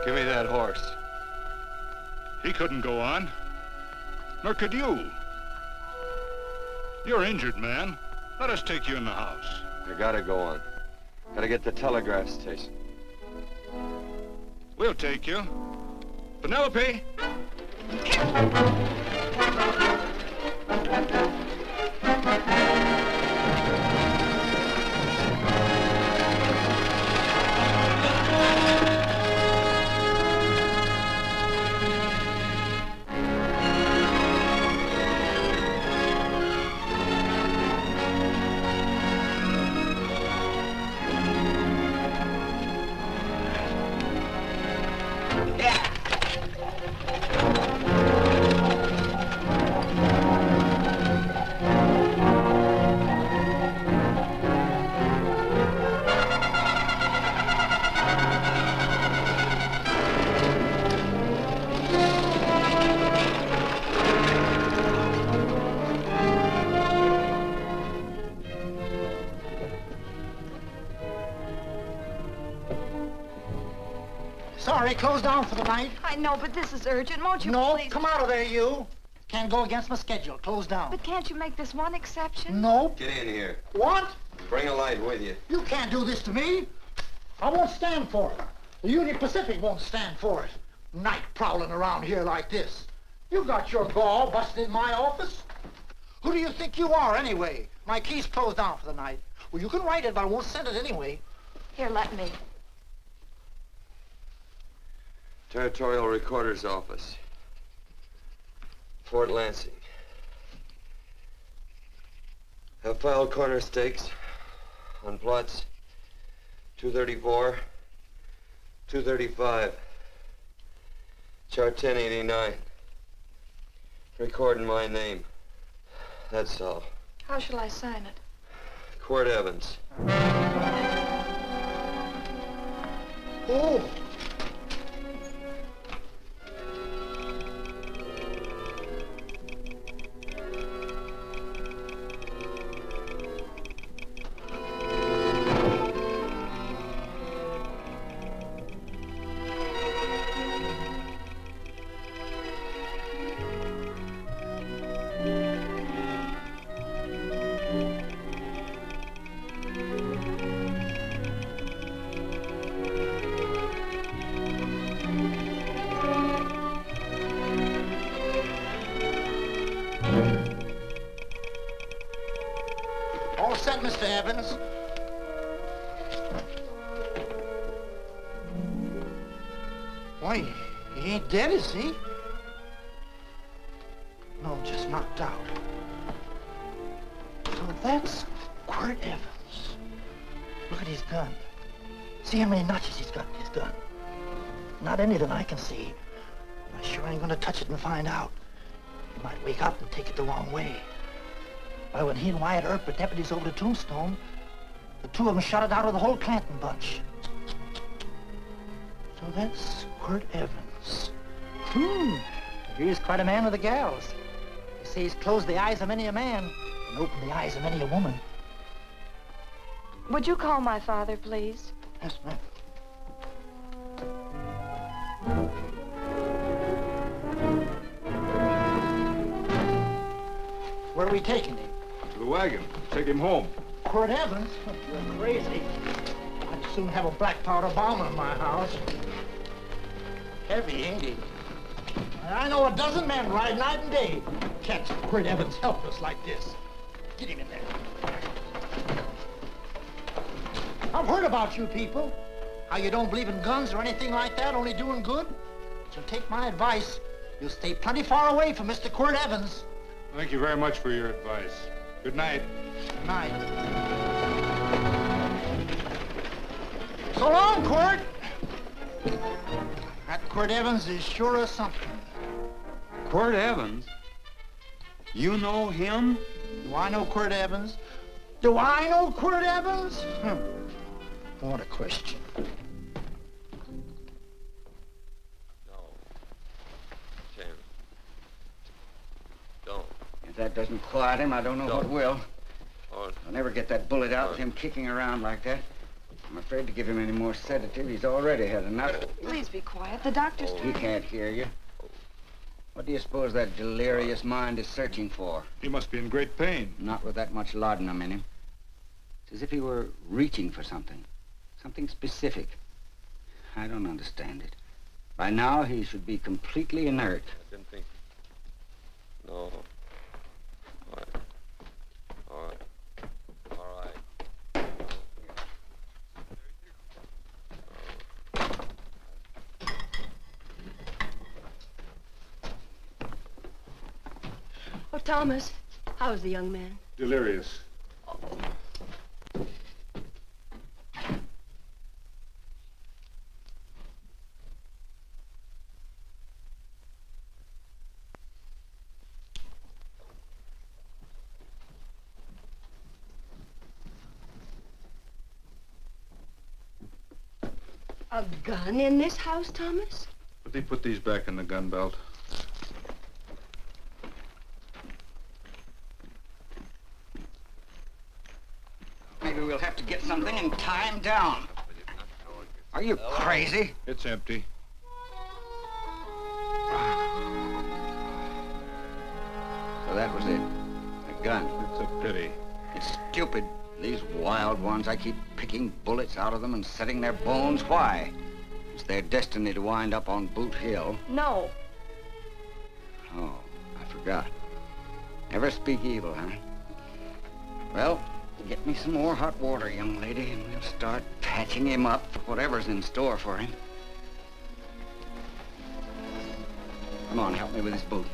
Give me that horse. He couldn't go on. Nor could you. You're injured, man. Let us take you in the house. I gotta go on. Gotta get to the telegraph station. We'll take you. Penelope! Sorry, closed down for the night. I know, but this is urgent. Won't you No, please? come out of there, you. Can't go against my schedule. Closed down. But can't you make this one exception? No. Get in here. What? Bring a light with you. You can't do this to me. I won't stand for it. The Union Pacific won't stand for it. Night prowling around here like this. You got your gall busting in my office? Who do you think you are, anyway? My key's closed down for the night. Well, you can write it, but I won't send it anyway. Here, let me. Territorial Recorder's Office. Fort Lansing. Have filed corner stakes on plots 234, 235, chart 1089. Recording my name. That's all. How shall I sign it? Quirt Evans. Oh. All set, Mr. Evans. Why, he ain't dead, is he? No, just knocked out. So that's Quirt Evans. Look at his gun. See how many notches he's got in his gun. Not any that I can see. I sure ain't gonna touch it and find out. He might wake up and take it the wrong way. Why, when he and Wyatt Earp were deputies over to Tombstone, the two of them shot it out of the whole Clanton bunch. So that's Quirt Evans. He's quite a man with the gals. They say he's closed the eyes of many a man and opened the eyes of many a woman. Would you call my father, please? Yes, ma'am. Where are we taking him? To the wagon. Take him home. Quirt Evans? You're crazy. I'd soon have a black powder bomb in my house. Heavy, ain't he? I know a dozen men ride night and day. Catch Quirt Evans helpless like this. Get him in there. I've heard about you people. How you don't believe in guns or anything like that, only doing good. So take my advice. You'll stay plenty far away from Mr. Quirt Evans. Thank you very much for your advice. Good night. Good night. So long, Quirt. That Quirt Evans is sure of something. Quirt Evans? You know him? Do I know Quirt Evans? Do I know Quirt Evans? What a question. No. Tim. Don't. If that doesn't quiet him, I don't know what will. Oh. I'll never get that bullet out with him kicking around like that. I'm afraid to give him any more sedative. He's already had enough. Please be quiet. The doctor's He trying. can't hear you. What do you suppose that delirious mind is searching for? He must be in great pain. Not with that much laudanum in him. It's as if he were reaching for something. Something specific. I don't understand it. By now, he should be completely inert. I didn't think. No. All right. All right. All right. Oh, Thomas, how's the young man? Delirious. A gun in this house, Thomas? But they put these back in the gun belt. Maybe we'll have to get something and tie him down. Are you crazy? It's empty. So that was it. A gun. It's a pity. It's stupid. These wild ones, I keep picking bullets out of them and setting their bones. Why? It's their destiny to wind up on Boot Hill. No. Oh, I forgot. Never speak evil, huh? Well, get me some more hot water, young lady, and we'll start patching him up for whatever's in store for him. Come on, help me with his boot.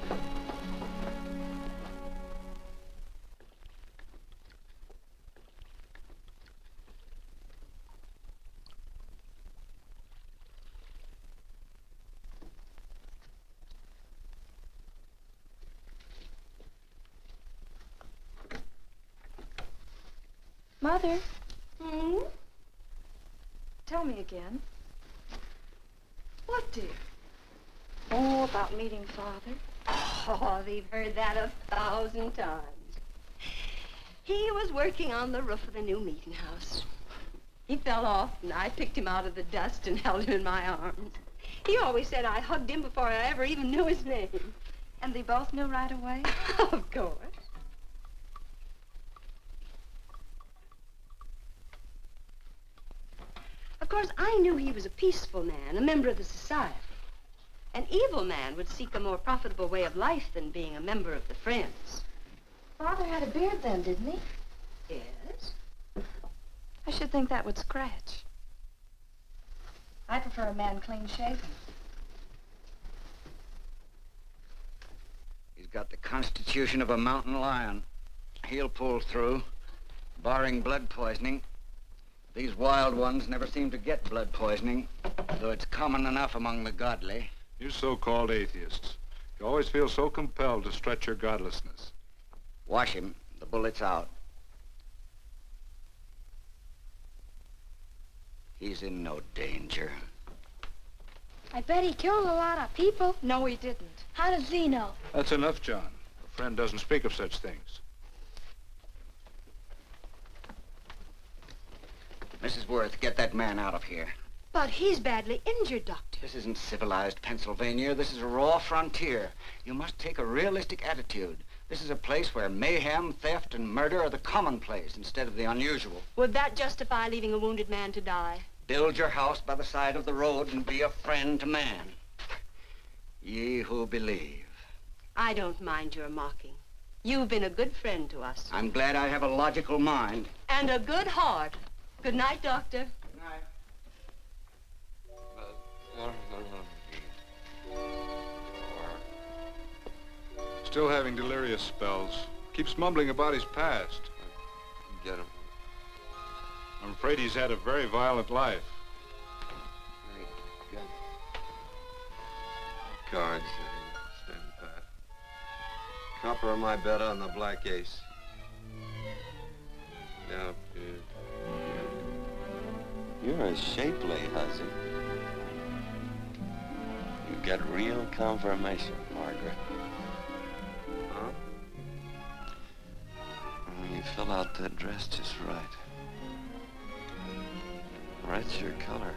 Mother, Hmm? tell me again. What, dear? Oh, about meeting Father. Oh, they've heard that 1,000 times. He was working on the roof of the new meeting house. He fell off, and I picked him out of the dust and held him in my arms. He always said I hugged him before I ever even knew his name. And they both knew right away? Of course. Of course, I knew he was a peaceful man, a member of the society. An evil man would seek a more profitable way of life than being a member of the Friends. Father had a beard then, didn't he? Yes? I should think that would scratch. I prefer a man clean shaven. He's got the constitution of a mountain lion. He'll pull through, barring blood poisoning. These wild ones never seem to get blood poisoning, though it's common enough among the godly. You so-called atheists. You always feel so compelled to stretch your godlessness. Wash him. The bullet's out. He's in no danger. I bet he killed a lot of people. No, he didn't. How does he know? That's enough, John. A friend doesn't speak of such things. Mrs. Worth, get that man out of here. But he's badly injured, Doctor. This isn't civilized Pennsylvania. This is a raw frontier. You must take a realistic attitude. This is a place where mayhem, theft, and murder are the commonplace instead of the unusual. Would that justify leaving a wounded man to die? Build your house by the side of the road and be a friend to man. Ye who believe. I don't mind your mocking. You've been a good friend to us. I'm glad I have a logical mind. And a good heart. Good night, Doctor. Good night. Still having delirious spells. Keeps mumbling about his past. Get him. I'm afraid he's had a very violent life. Cards. Stand pat. Copper on my bet on the black ace. Now, you're a shapely hussy. You get real confirmation, Margaret. Huh? You fill out that dress just right. Red's your color.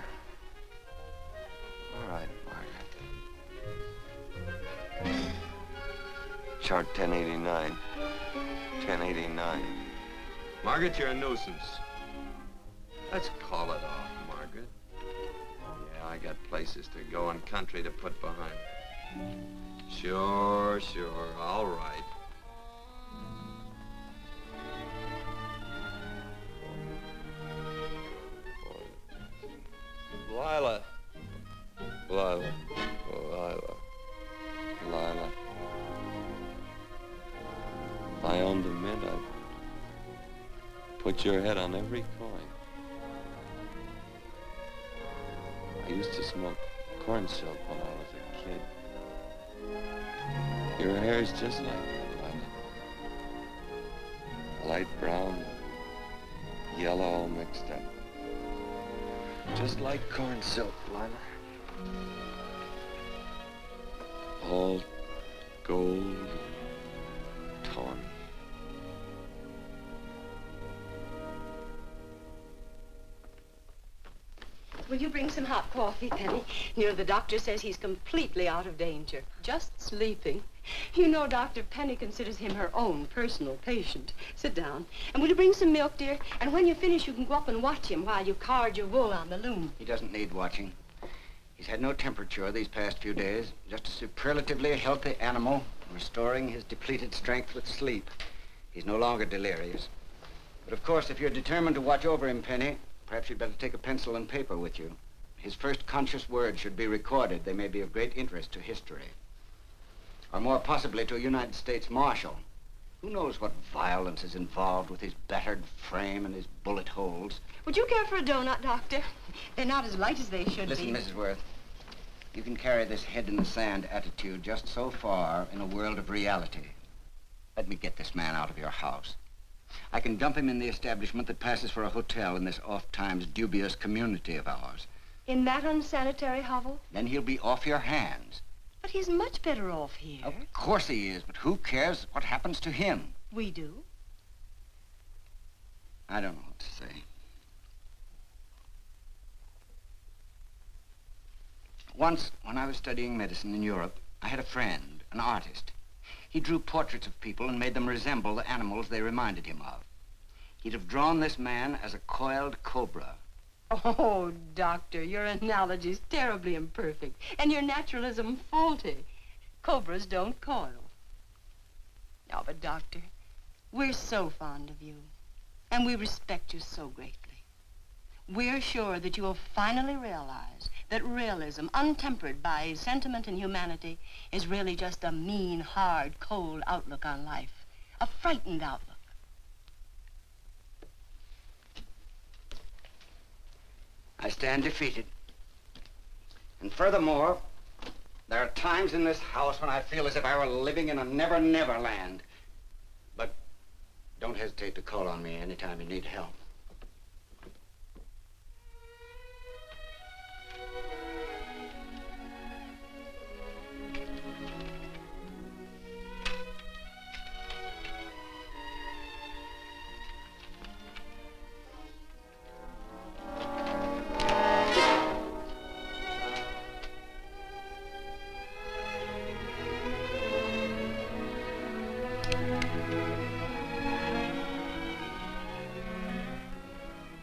All right, Margaret. Chart 1089. 1089. Margaret, you're a nuisance. Let's call it off, Margaret. Yeah, I got places to go and country to put behind me. Sure, all right. Lila. If I owned a mint, I'd put your head on every coin. I used to smoke corn silk when I was a kid. Your hair's just like that, Lila. Light brown, yellow all mixed up. Just like corn silk, Lila. All gold, tawny. Will you bring some hot coffee, Penny? You know, the doctor says he's completely out of danger. Just sleeping. You know, Dr. Penny considers him her own personal patient. Sit down. And will you bring some milk, dear? And when you finish, you can go up and watch him while you card your wool on the loom. He doesn't need watching. He's had no temperature these past few days. Just a superlatively healthy animal, restoring his depleted strength with sleep. He's no longer delirious. But of course, if you're determined to watch over him, Penny, perhaps you'd better take a pencil and paper with you. His first conscious words should be recorded. They may be of great interest to history. Or more possibly to a United States Marshal. Who knows what violence is involved with his battered frame and his bullet holes. Would you care for a donut, Doctor? They're not as light as they should Listen, be. Mrs. Worth. You can carry this head-in-the-sand attitude just so far in a world of reality. Let me get this man out of your house. I can dump him in the establishment that passes for a hotel in this oft-times dubious community of ours. In that unsanitary hovel? Then he'll be off your hands. But he's much better off here. Of course he is, but who cares what happens to him? We do. I don't know what to say. Once, when I was studying medicine in Europe, I had a friend, an artist. He drew portraits of people and made them resemble the animals they reminded him of. He'd have drawn this man as a coiled cobra. Oh, Doctor, your analogy's terribly imperfect, and your naturalism faulty. Cobras don't coil. No, but Doctor, we're so fond of you, and we respect you so greatly. We're sure that you will finally realize that realism, untempered by sentiment and humanity, is really just a mean, hard, cold outlook on life. A frightened outlook. I stand defeated. And furthermore, there are times in this house when I feel as if I were living in a never-never land. But don't hesitate to call on me anytime you need help.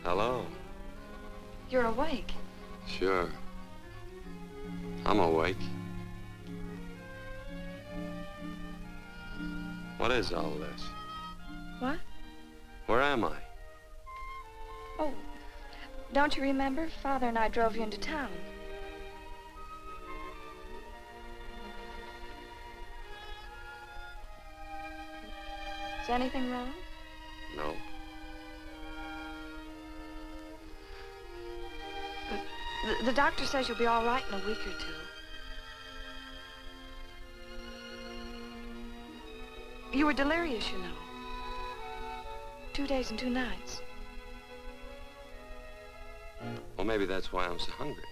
Hello. You're awake. Sure. I'm awake. What is all this? What? Where am I? Oh, don't you remember? Father and I drove you into town. Is anything wrong? No. The doctor says you'll be all right in a week or two. You were delirious, you know. 2 days and 2 nights. Well, maybe that's why I'm so hungry.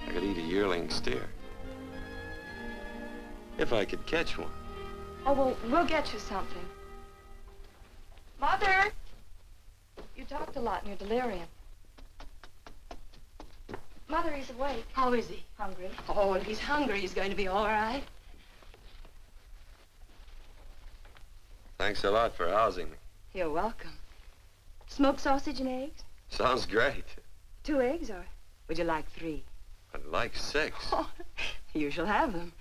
I could eat a yearling steer. If I could catch one. Oh, well, we'll get you something. Mother! You talked a lot in your delirium. Mother, he's awake. How is he? Hungry. Oh, if he's hungry, he's going to be all right. Thanks a lot for housing me. You're welcome. Smoked sausage and eggs? Sounds great. 2 eggs, or would you like 3? I'd like 6. Oh, you shall have them.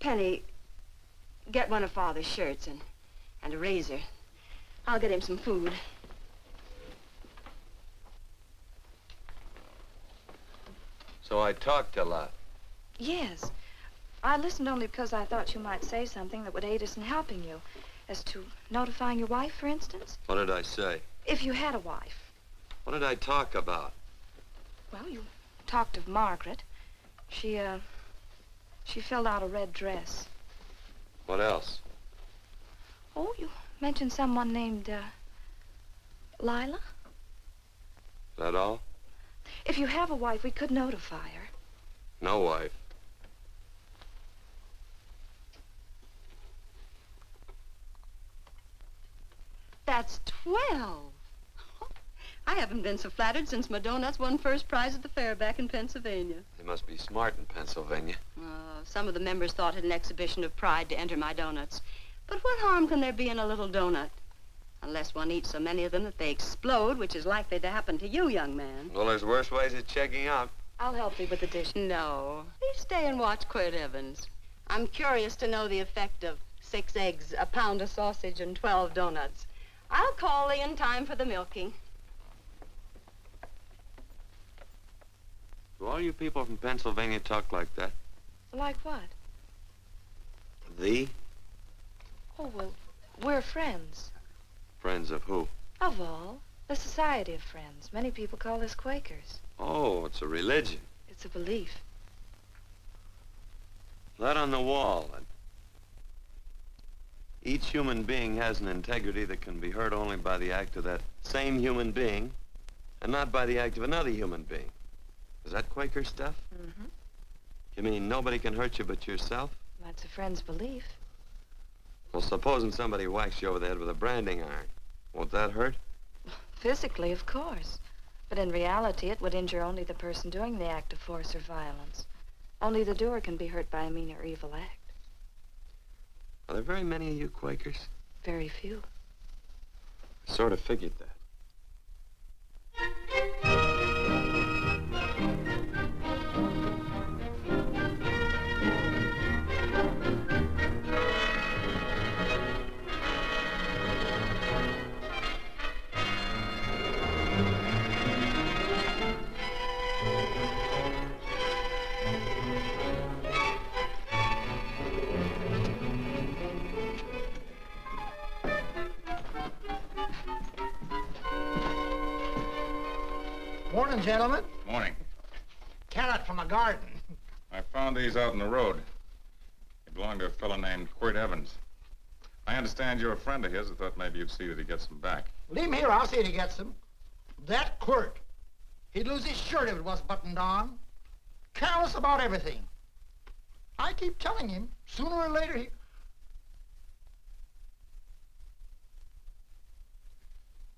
Penny, get one of Father's shirts and a razor. I'll get him some food. So I talked a lot. Yes. I listened only because I thought you might say something that would aid us in helping you. As to notifying your wife, for instance. What did I say? If you had a wife. What did I talk about? Well, you talked of Margaret. She filled out a red dress. What else? Oh, you mentioned someone named, Lila? That all? If you have a wife, we could notify her. No wife. That's 12. I haven't been so flattered since my donuts won first prize at the fair back in Pennsylvania. They must be smart in Pennsylvania. Some of the members thought it an exhibition of pride to enter my donuts. But what harm can there be in a little donut? Unless one eats so many of them that they explode, which is likely to happen to you, young man. Well, there's worse ways of checking out. I'll help you with the dish. No. Please stay and watch Quirt Evans. I'm curious to know the effect of 6 eggs, a pound of sausage, and 12 donuts. I'll call thee in time for the milking. Do all you people from Pennsylvania talk like that? Like what? Thee? Oh, well, we're friends. Friends of who? Of all. The Society of Friends. Many people call us Quakers. Oh, it's a religion. It's a belief. That on the wall. Each human being has an integrity that can be hurt only by the act of that same human being, and not by the act of another human being. Is that Quaker stuff? Mm-hmm. You mean nobody can hurt you but yourself? That's a friend's belief. Well, supposing somebody whacks you over the head with a branding iron. Won't that hurt? Physically, of course. But in reality, it would injure only the person doing the act of force or violence. Only the doer can be hurt by a mean or evil act. Are there very many of you Quakers? Very few. I sort of figured that. Morning, gentlemen. Morning. Carrot from a garden. I found these out in the road. They belong to a fellow named Quirt Evans. I understand you're a friend of his. I thought maybe you'd see that he gets them back. Leave him here, I'll see that he gets them. That Quirt. He'd lose his shirt if it was buttoned on. Careless about everything. I keep telling him, sooner or later he...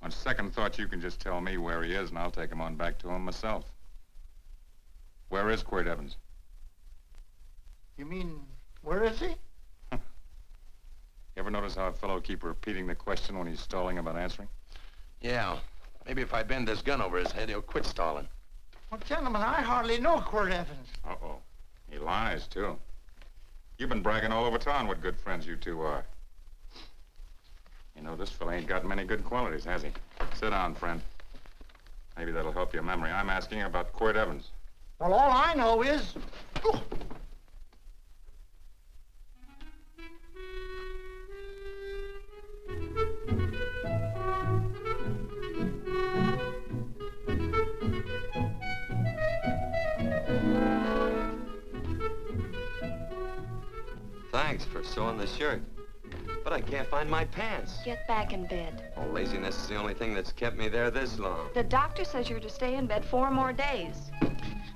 On second thought, you can just tell me where he is, and I'll take him on back to him myself. Where is Quirt Evans? You mean, where is he? You ever notice how a fellow keep repeating the question when he's stalling about answering? Yeah. Maybe if I bend this gun over his head, he'll quit stalling. Well, gentlemen, I hardly know Quirt Evans. Uh-oh. He lies, too. You've been bragging all over town what good friends you two are. You know, this fella ain't got many good qualities, has he? Sit down, friend. Maybe that'll help your memory. I'm asking about Quirt Evans. Well, all I know is... Oh. Thanks for sewing the shirt. But I can't find my pants. Get back in bed. Oh, laziness is the only thing that's kept me there this long. The doctor says you're to stay in bed 4 more days.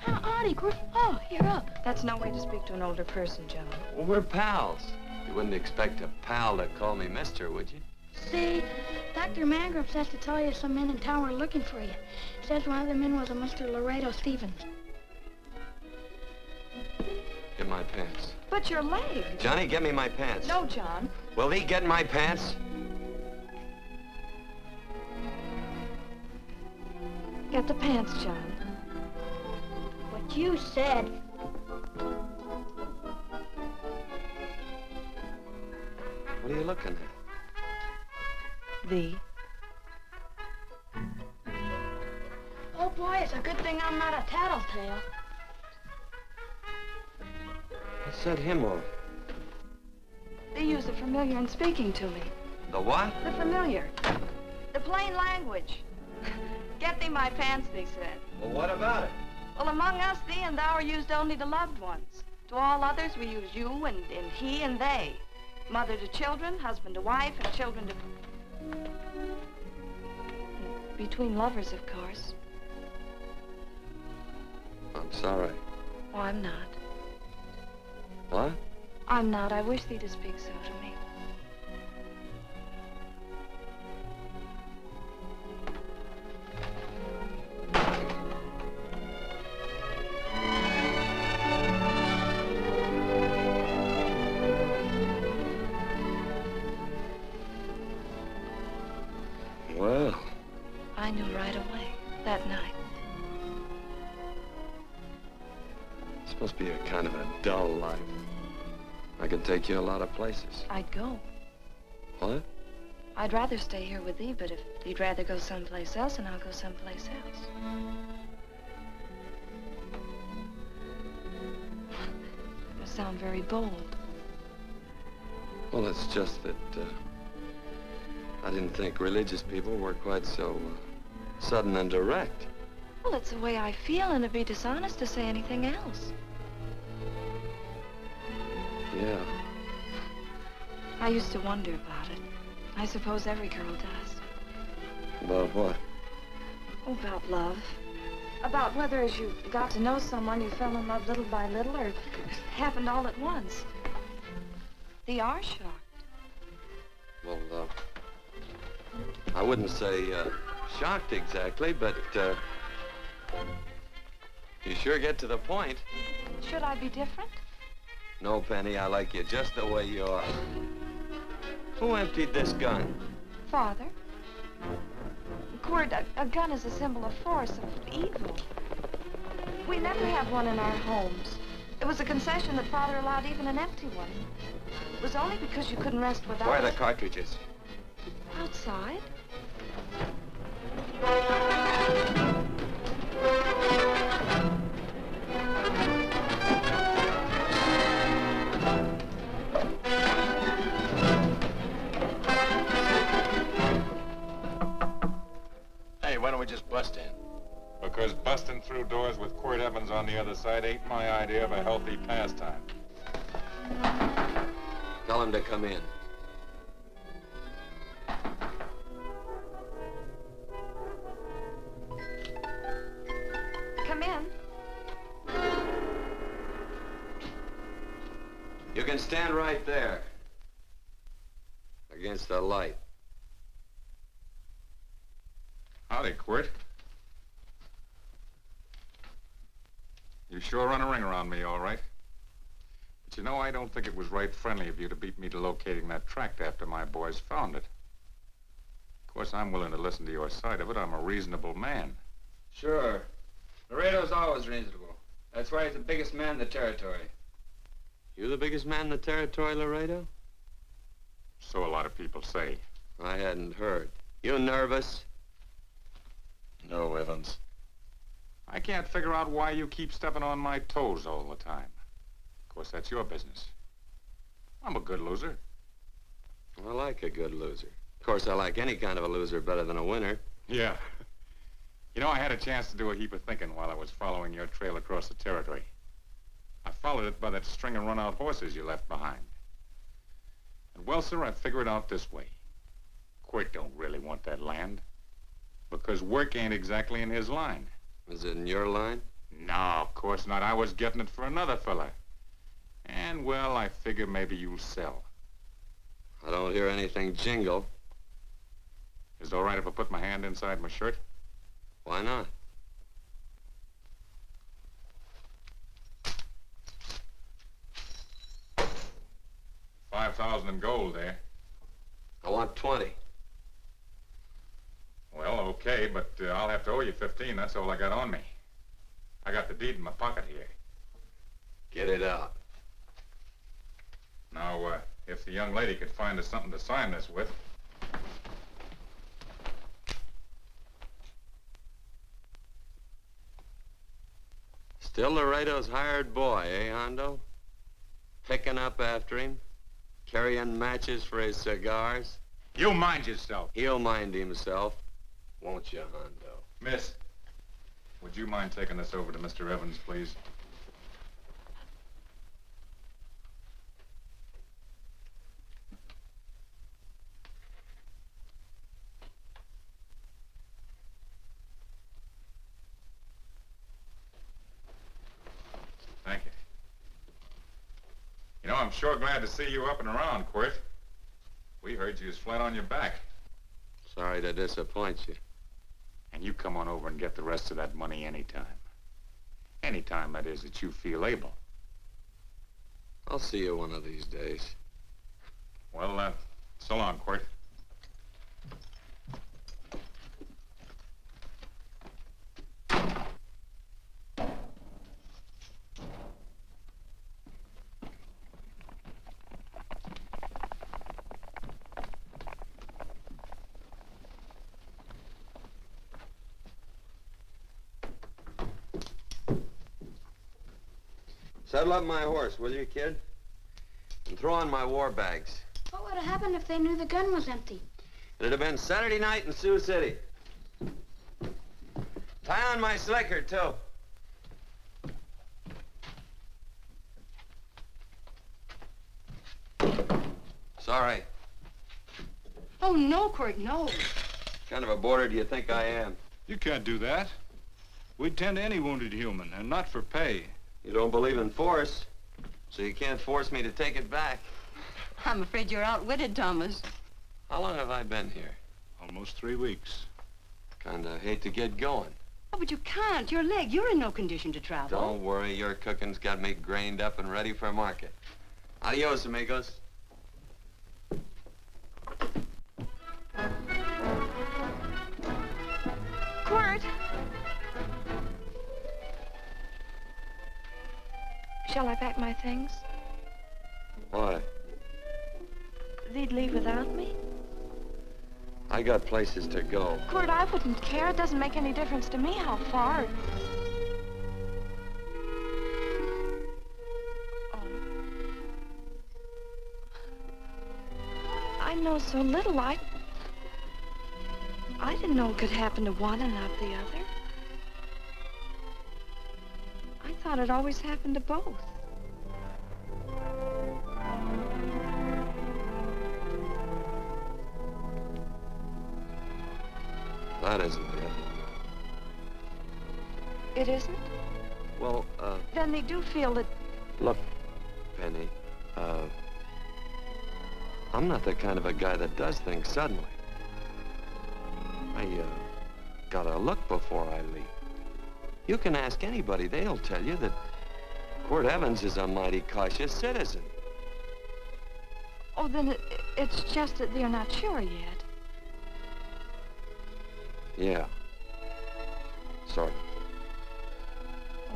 How odd, Quirt. Oh, you're up. That's no way to speak to an older person, Joan. Well, we're pals. You wouldn't expect a pal to call me mister, would you? See, that Dr. Mangrum says to tell you some men in town are looking for you. Says one of the men was a Mr. Laredo Stevens. Get my pants. But your leg. Johnny, get me my pants. No, John. Will he get my pants? Get the pants, John. What you said. What are you looking at? Thee. Oh, boy, it's a good thing I'm not a tattletale. What set him off? They use the familiar in speaking to me. The what? The familiar. The plain language. Get thee my pants, they said. Well, what about it? Well, among us, thee and thou are used only to loved ones. To all others, we use you and he and they. Mother to children, husband to wife, and children to... Between lovers, of course. I'm sorry. Oh, I'm not. What? I'm not. I wish thee to speak so to me. Well. I knew right away, that night. This must be a kind of a dull life. I can take you a lot of places. I'd go. What? I'd rather stay here with thee, but if you'd rather go someplace else, then I'll go someplace else. You sound very bold. Well, it's just that, I didn't think religious people were quite so, sudden and direct. Well, it's the way I feel, and it'd be dishonest to say anything else. Yeah. I used to wonder about it. I suppose every girl does. About what? Oh, about love. About whether as you got to know someone, you fell in love little by little, or it happened all at once. They are shocked. Well, I wouldn't say, shocked exactly, but, you sure get to the point. Should I be different? No, Penny, I like you just the way you are. Who emptied this gun? Father. Quirt, a gun is a symbol of force, of evil. We never have one in our homes. It was a concession that Father allowed even an empty one. It was only because you couldn't rest without Where are the it. cartridges? Outside. Hey, why don't we just bust in? Because busting through doors with Quirt Evans on the other side ain't my idea of a healthy pastime. Tell him to come in. Come in. You can stand right there. Against the light. Howdy, Quirt. You sure run a ring around me, all right. But you know, I don't think it was right friendly of you to beat me to locating that tract after my boys found it. Of course, I'm willing to listen to your side of it. I'm a reasonable man. Sure. Laredo's always reasonable. That's why he's the biggest man in the territory. You the biggest man in the territory, Laredo? So a lot of people say. I hadn't heard. You nervous? No, Evans. I can't figure out why you keep stepping on my toes all the time. Of course, that's your business. I'm a good loser. I like a good loser. Of course, I like any kind of a loser better than a winner. Yeah. You know, I had a chance to do a heap of thinking while I was following your trail across the territory. I followed it by that string of run-out horses you left behind. And, well, sir, I figure it out this way. Quirt don't really want that land. Because work ain't exactly in his line. Is it in your line? No, of course not. I was getting it for another fella. And, well, I figure maybe you'll sell. I don't hear anything jingle. Is it all right if I put my hand inside my shirt? Why not? $5,000 in gold there. I want 20. Well, okay, but I'll have to owe you 15. That's all I got on me. I got the deed in my pocket here. Get it out. Now, if the young lady could find us something to sign this with. Still Laredo's hired boy, eh, Anjo? Picking up after him, carrying matches for his cigars. You mind yourself. He'll mind himself, won't you, Anjo? Miss, would you mind taking this over to Mr. Evans, please? Thank you. You know, I'm sure glad to see you up and around, Quirt. We heard you was flat on your back. Sorry to disappoint you. And you come on over and get the rest of that money anytime. Anytime, that is, that you feel able. I'll see you one of these days. Well, so long, Quirt. Saddle up my horse, will you, kid? And throw on my war bags. What would have happened if they knew the gun was empty? It'd have been Saturday night in Sioux City. Tie on my slicker, too. Sorry. Oh, no, Quirt, no. What kind of a boarder do you think I am? You can't do that. We'd tend to any wounded human, and not for pay. You don't believe in force, so you can't force me to take it back. I'm afraid you're outwitted, Thomas. How long have I been here? Almost 3 weeks. Kinda hate to get going. Oh, but you can't. Your leg, you're in no condition to travel. Don't worry, your cooking's got me grained up and ready for market. Adios, amigos. Quirt! Shall I pack my things? Why? They'd leave without me? I got places to go. Quirt, I wouldn't care. It doesn't make any difference to me how far. Oh. I know so little. I didn't know it could happen to one and not the other. I thought it always happened to both. That isn't it. It isn't? Well, Then they do feel that... look, Penny, I'm not the kind of a guy that does things suddenly. I, gotta look before I leave. You can ask anybody, they'll tell you that Quirt Evans is a mighty cautious citizen. Oh, then it's just that they're not sure yet. Yeah. Sort of. Oh,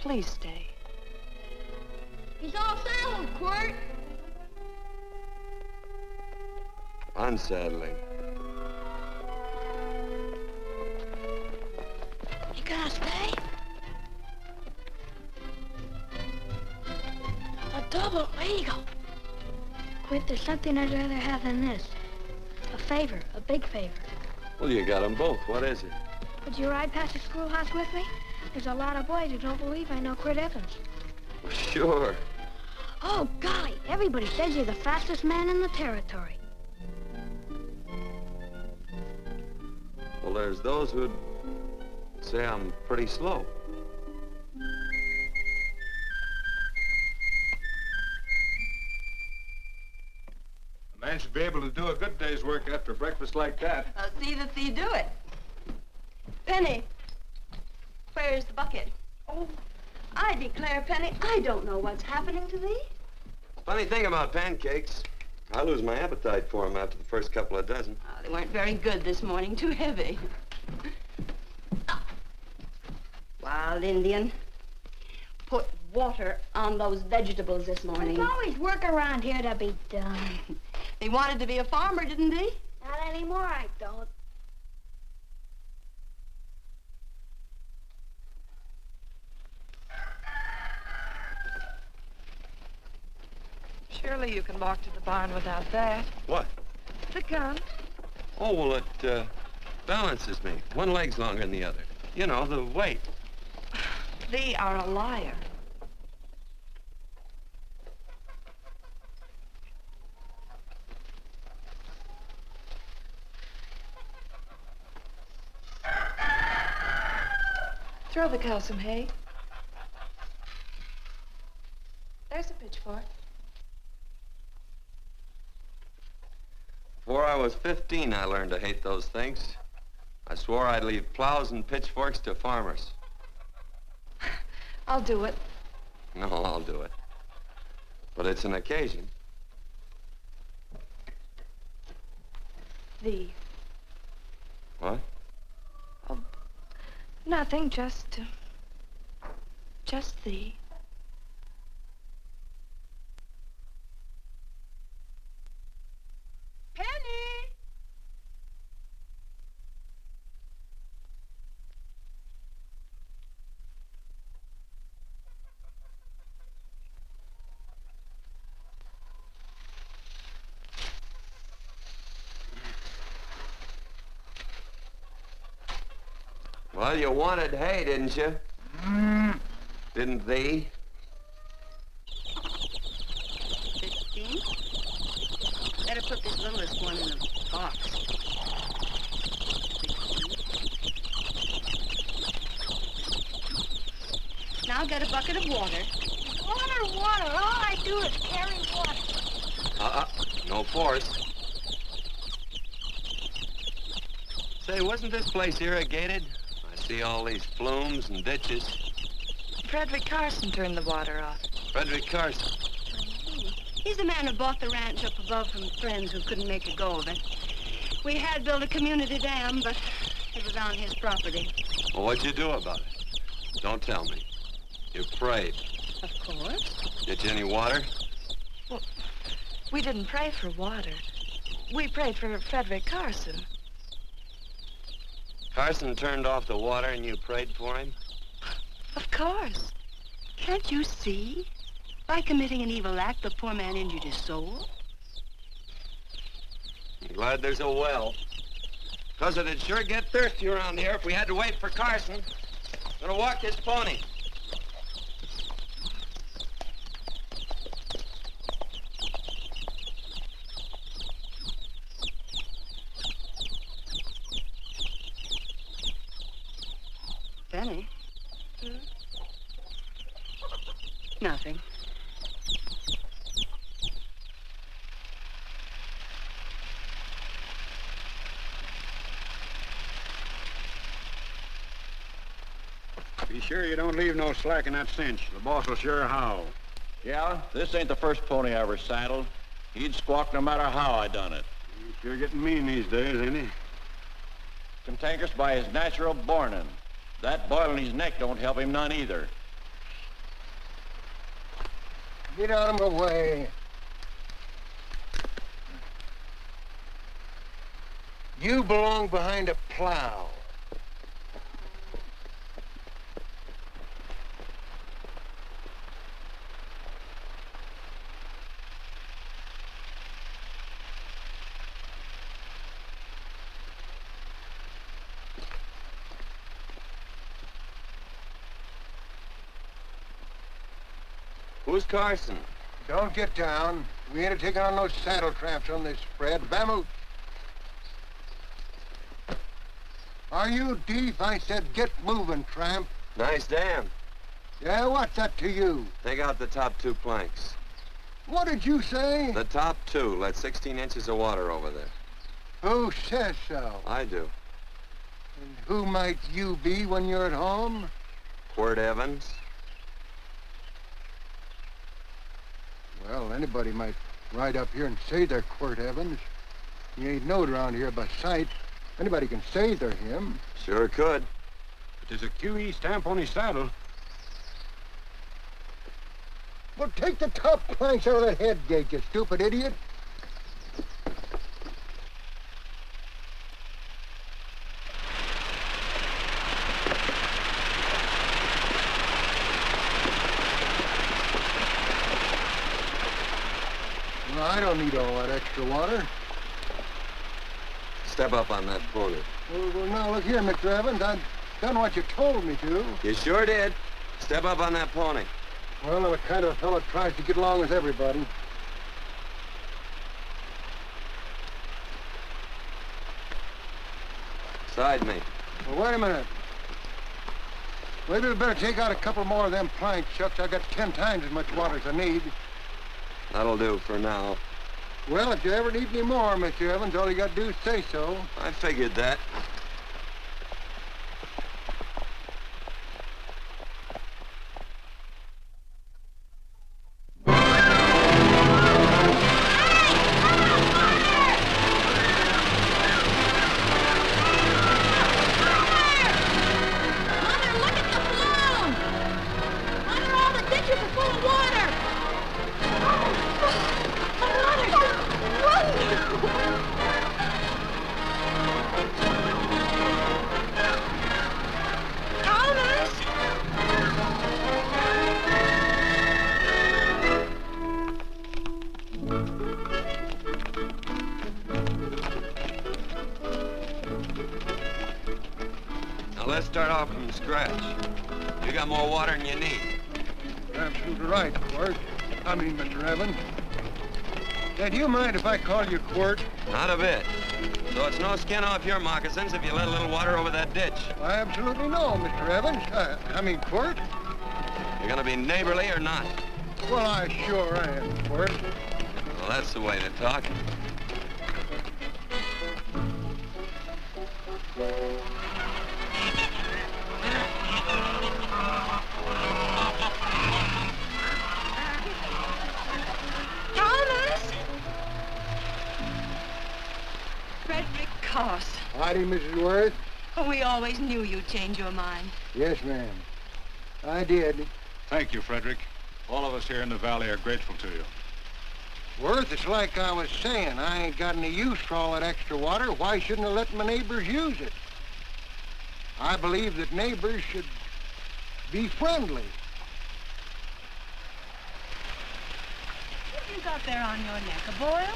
please stay. He's all saddled, Quirt. Unsettling. You gonna stay? A double eagle. Quirt, there's something I'd rather have than this. A favor, a big favor. Well, you got them both. What is it? Would you ride past the schoolhouse with me? There's a lot of boys who don't believe I know Quirt Evans. Well, sure. Oh, golly, everybody says you're the fastest man in the territory. Well, there's those who'd say I'm pretty slow. The man should be able to do a good day's work after breakfast like that. I'll see that you do it. Penny, where's the bucket? Oh, I declare, Penny, I don't know what's happening to thee. Funny thing about pancakes, I lose my appetite for them after the first couple of dozen. Oh, they weren't very good this morning, too heavy. Wild Indian, put water on those vegetables this morning. There's always work around here to be done. He wanted to be a farmer, didn't he? Not anymore, I don't. Surely you can walk to the barn without that. What? The gun. Oh, well, it balances me. One leg's longer than the other. You know, the weight. Thee are a liar. Throw the cow some hay. There's a pitchfork. Before I was 15, I learned to hate those things. I swore I'd leave plows and pitchforks to farmers. I'll do it. No, I'll do it. But it's an occasion. Thee. What? Oh, nothing, just thee. Penny! Well, you wanted hay, didn't you? Didn't thee? 15? Better put this littlest one in a box. 16. Now get a bucket of water. Water, water. All I do is carry water. No force. Say, wasn't this place irrigated? I see all these flumes and ditches. Frederick Carson turned the water off. Frederick Carson. He's the man who bought the ranch up above from friends who couldn't make a go of it. We had built a community dam, but it was on his property. Well, what'd you do about it? Don't tell me. You prayed. Of course. Get you any water? Well, we didn't pray for water. We prayed for Frederick Carson. Carson turned off the water and you prayed for him? Of course. Can't you see? By committing an evil act, the poor man injured his soul. I'm glad there's a well. Because it'd sure get thirsty around here if we had to wait for Carson. Gonna walk his pony. Benny? Nothing. Be sure you don't leave no slack in that cinch. The boss will sure howl. Yeah, this ain't the first pony I ever saddled. He'd squawk no matter how I done it. He's sure getting mean these days, ain't he? Cantankerous by his natural bornin'. That boil in his neck don't help him none either. Get out of my way. You belong behind a plow. Who's Carson? Don't get down. We ain't taking on no saddle tramps on this spread. Vamoose. Are you deef? I said get moving, tramp. Nice dam. Yeah, what's that to you? Take out the top 2 planks. What did you say? The top two let 16 inches of water over there. Who says so? I do. And who might you be when you're at home? Quirt Evans. Well, anybody might ride up here and say they're Quirt Evans. You ain't knowed around here by sight. Anybody can say they're him. Sure could. But there's a QE stamp on his saddle. Well, take the top planks out of that head gate, you stupid idiot. Well, I don't need all that extra water. Step up on that pony. Well, now, look here, Mr. Evans. I've done what you told me to. You sure did. Step up on that pony. Well, I'm the kind of fellow that tries to get along with everybody. Side me. Well, wait a minute. Maybe we better take out a couple more of them planks, Chucks. I got 10 times as much water as I need. That'll do for now. Well, if you ever need any more, Mr. Evans, all you got to do is say so. I figured that. Let's start off from scratch. You got more water than you need. You're absolutely right, Quirt. I mean, Mr. Evans. Yeah, do you mind if I call you Quirt? Not a bit. So it's no skin off your moccasins if you let a little water over that ditch. I absolutely know, Mr. Evans. I mean, Quirt. You're gonna be neighborly or not? Well, I sure am, Quirt. Well, that's the way to talk. Howdy, Mrs. Worth. Oh, we always knew you'd change your mind. Yes, ma'am. I did. Thank you, Frederick. All of us here in the valley are grateful to you. Worth, it's like I was saying. I ain't got any use for all that extra water. Why shouldn't I let my neighbors use it? I believe that neighbors should be friendly. What have you got there on your neck, a boil?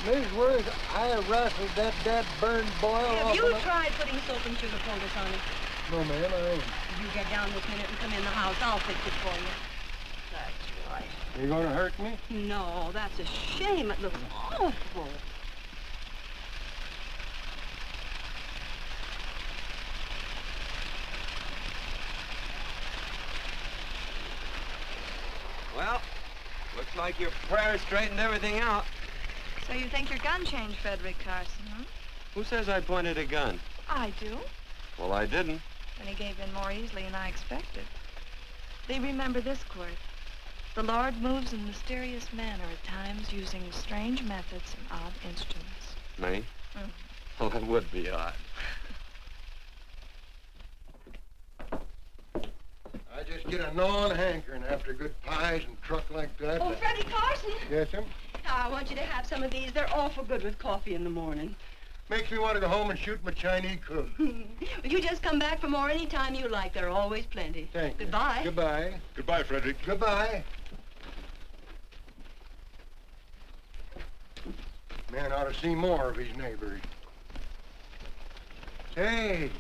Miss Worth, I rustled that burned boil Have off you of my... tried putting soap and sugar poultice on it? No, ma'am, I ain't. You get down this minute and come in the house. I'll fix it for you. That's right. You gonna hurt me? No, that's a shame. It looks awful. Well, looks like your prayer straightened everything out. So you think your gun changed, Frederick Carson, huh? Who says I pointed a gun? I do. Well, I didn't. And he gave in more easily than I expected. They remember this, Quirt. The Lord moves in mysterious manner at times, using strange methods and odd instruments. Me? Mm. Well, that would be odd. I just get a gnawing hankering after good pies and truck like that. Oh, Freddie Carson. Yes, ma'am? I want you to have some of these. They're awful good with coffee in the morning. Makes me want to go home and shoot my Chinese cook. Well, you just come back for more any time you like. There are always plenty. Thank you. Goodbye. Goodbye. Goodbye, Frederick. Goodbye. Man ought to see more of his neighbors. Hey,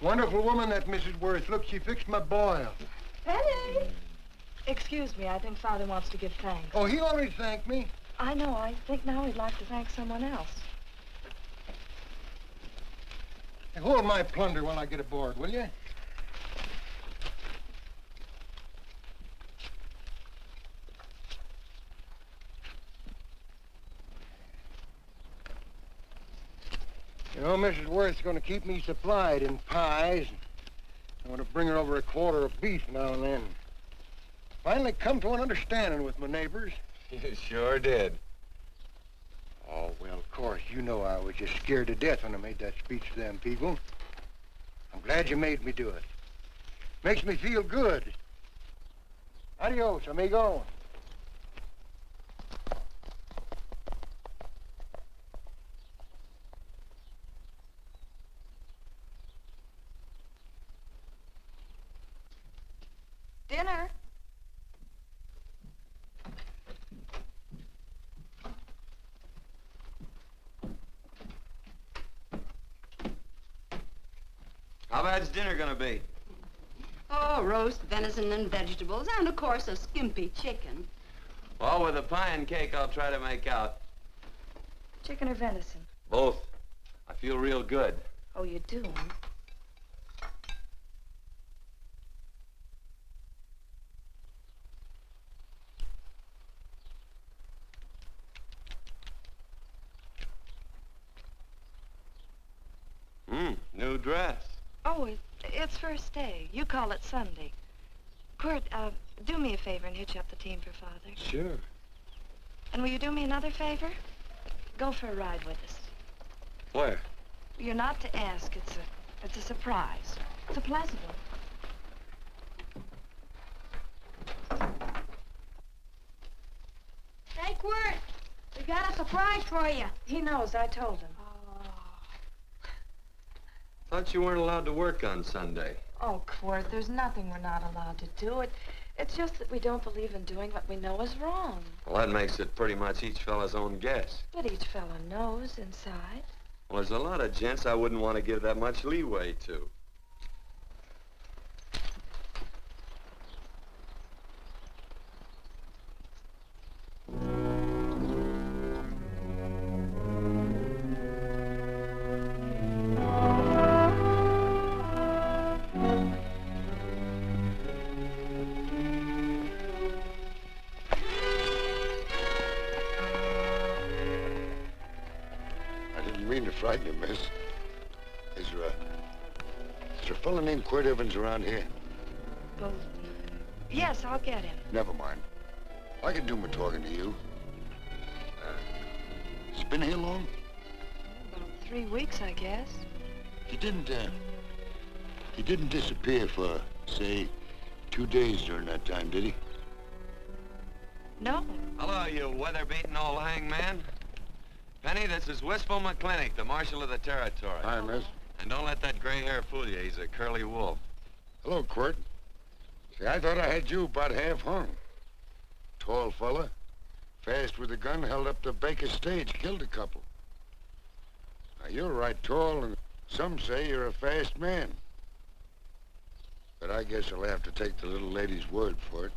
wonderful woman, that Mrs. Worth. Look, she fixed my boil. Penny! Excuse me, I think Father wants to give thanks. Oh, he already thanked me. I know. I think now he'd like to thank someone else. Hey, hold my plunder while I get aboard, will you? You know, Mrs. Worth's going to keep me supplied in pies. I'm going to bring her over a quarter of beef now and then. Finally come to an understanding with my neighbors. You sure did. Oh, well, of course, you know I was just scared to death when I made that speech to them people. I'm glad you made me do it. Makes me feel good. Adios, amigo. Dinner. How bad's dinner gonna be? Oh, roast venison and vegetables, and of course a skimpy chicken. Well, with a pie and cake, I'll try to make out. Chicken or venison? Both. I feel real good. Oh, you do? New dress. Oh, it's first day. You call it Sunday. Quirt, do me a favor and hitch up the team for Father. Sure. And will you do me another favor? Go for a ride with us. Where? You're not to ask. It's a surprise. It's a pleasant one. Hey, Quirt, we got a surprise for you. He knows. I told him. Thought you weren't allowed to work on Sunday. Oh, Quirt, there's nothing we're not allowed to do. It's just that we don't believe in doing what we know is wrong. Well, that makes it pretty much each fella's own guess. But each fellow knows inside. Well, there's a lot of gents I wouldn't want to give that much leeway to. Frighten you, miss. Is there a fella named Quirt Evans around here? Well, yes, I'll get him. Never mind. I can do my talking to you. He's been here long? About 3 weeks, I guess. He didn't disappear for, say, 2 days during that time, did he? No. Hello, you weather-beaten old hangman. Penny, this is Wistful McClintock, the Marshal of the Territory. Hi, miss. And don't let that gray hair fool you. He's a curly wolf. Hello, Quirt. See, I thought I had you about half hung. Tall fella, fast with a gun, held up the Baker stage, killed a couple. Now, you're right tall, and some say you're a fast man. But I guess I'll have to take the little lady's word for it.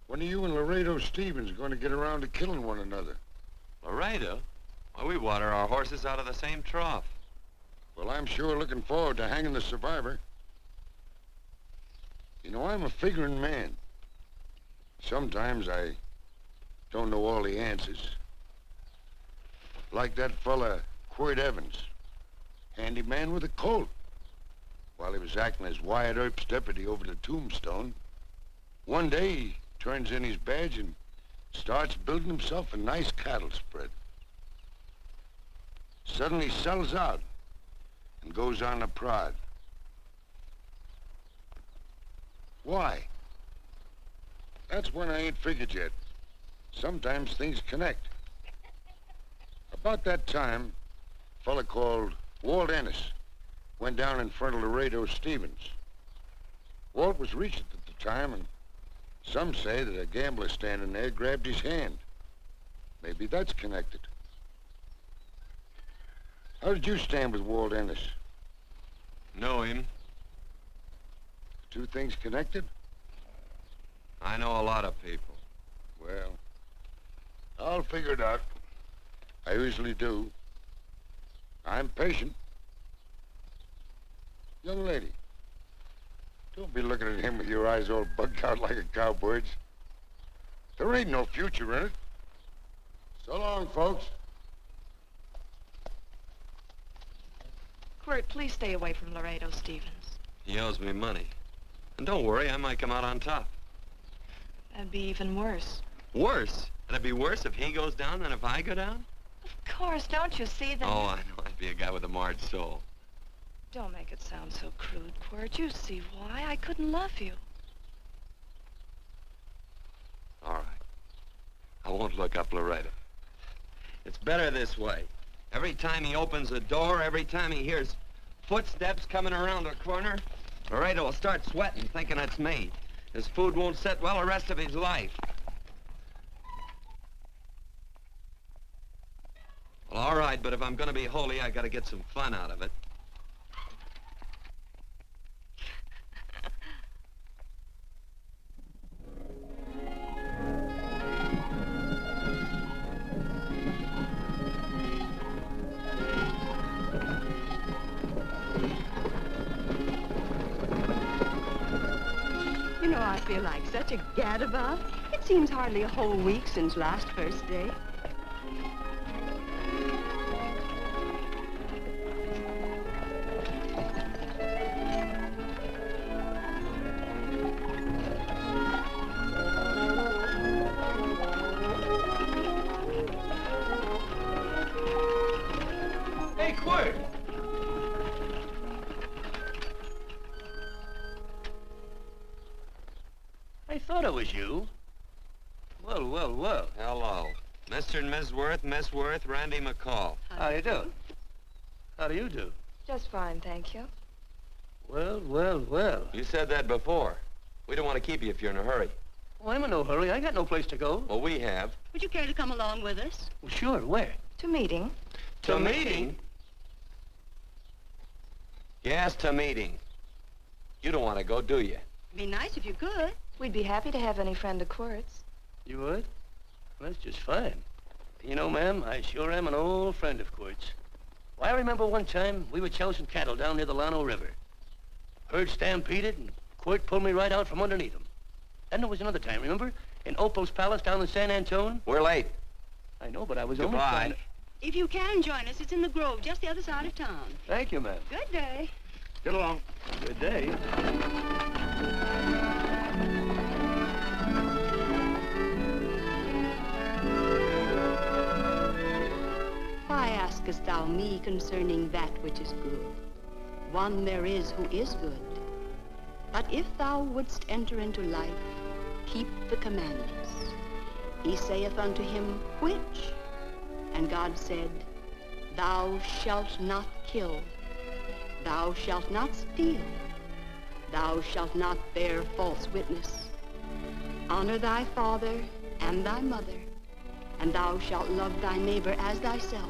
When are you and Laredo Stevens going to get around to killing one another? Laredo? Well, we water our horses out of the same trough. Well, I'm sure looking forward to hanging the survivor. You know, I'm a figuring man. Sometimes I don't know all the answers. Like that fella, Quirt Evans. Handyman with a colt. While he was acting as Wyatt Earp's deputy over the tombstone, one day he turns in his badge and starts building himself a nice cattle spread. Suddenly sells out and goes on a prod. Why? That's one I ain't figured yet. Sometimes things connect. About that time, a fella called Walt Ennis went down in front of Laredo Stevens. Walt was Regent at the time, and some say that a gambler standing there grabbed his hand. Maybe that's connected. How did you stand with Walt Ennis? Know him. Two things connected? I know a lot of people. Well, I'll figure it out. I usually do. I'm patient. Young lady, don't be looking at him with your eyes all bugged out like a cowbird's. There ain't no future in it. So long, folks. Quirt, please stay away from Laredo Stevens. He owes me money. And don't worry, I might come out on top. That'd be even worse. Worse? It'd be worse if he goes down than if I go down? Of course, don't you see that? Oh, I know. I'd be a guy with a marred soul. Don't make it sound so crude, Quirt. You see why. I couldn't love you. All right. I won't look up Laredo. It's better this way. Every time he opens the door, every time he hears footsteps coming around the corner, Laredo will start sweating, thinking it's me. His food won't sit well the rest of his life. Well, all right, but if I'm gonna be holy, I gotta get some fun out of it. You know, I feel like such a gadabout. It seems hardly a whole week since last first day. Hey, Quirt! I thought it was you. Well, well, well. Hello. Mr. and Miss Worth, Miss Worth, Randy McCall. How you doing? How do you do? Just fine, thank you. Well, well, well. You said that before. We don't want to keep you if you're in a hurry. Well, I'm in no hurry. I got no place to go. Well, we have. Would you care to come along with us? Well, sure. Where? To meeting. To meeting? Yes, to meeting. You don't want to go, do you? Be nice if you could. We'd be happy to have any friend of Quirt's. You would? Well, that's just fine. You know, ma'am, I sure am an old friend of Quirt's. Well, I remember one time we were chousing cattle down near the Llano River. Herd stampeded, and Quirt pulled me right out from underneath him. Then there was another time, remember? In Opal's Palace down in San Antone? We're late. I know, but I was only Goodbye. trying to... If you can join us, it's in the Grove, just the other side of town. Thank you, ma'am. Good day. Get along. Good day. Why askest thou me concerning that which is good? One there is who is good. But if thou wouldst enter into life, keep the commandments. He saith unto him, which? And God said, thou shalt not kill. Thou shalt not steal. Thou shalt not bear false witness. Honor thy father and thy mother, and thou shalt love thy neighbor as thyself.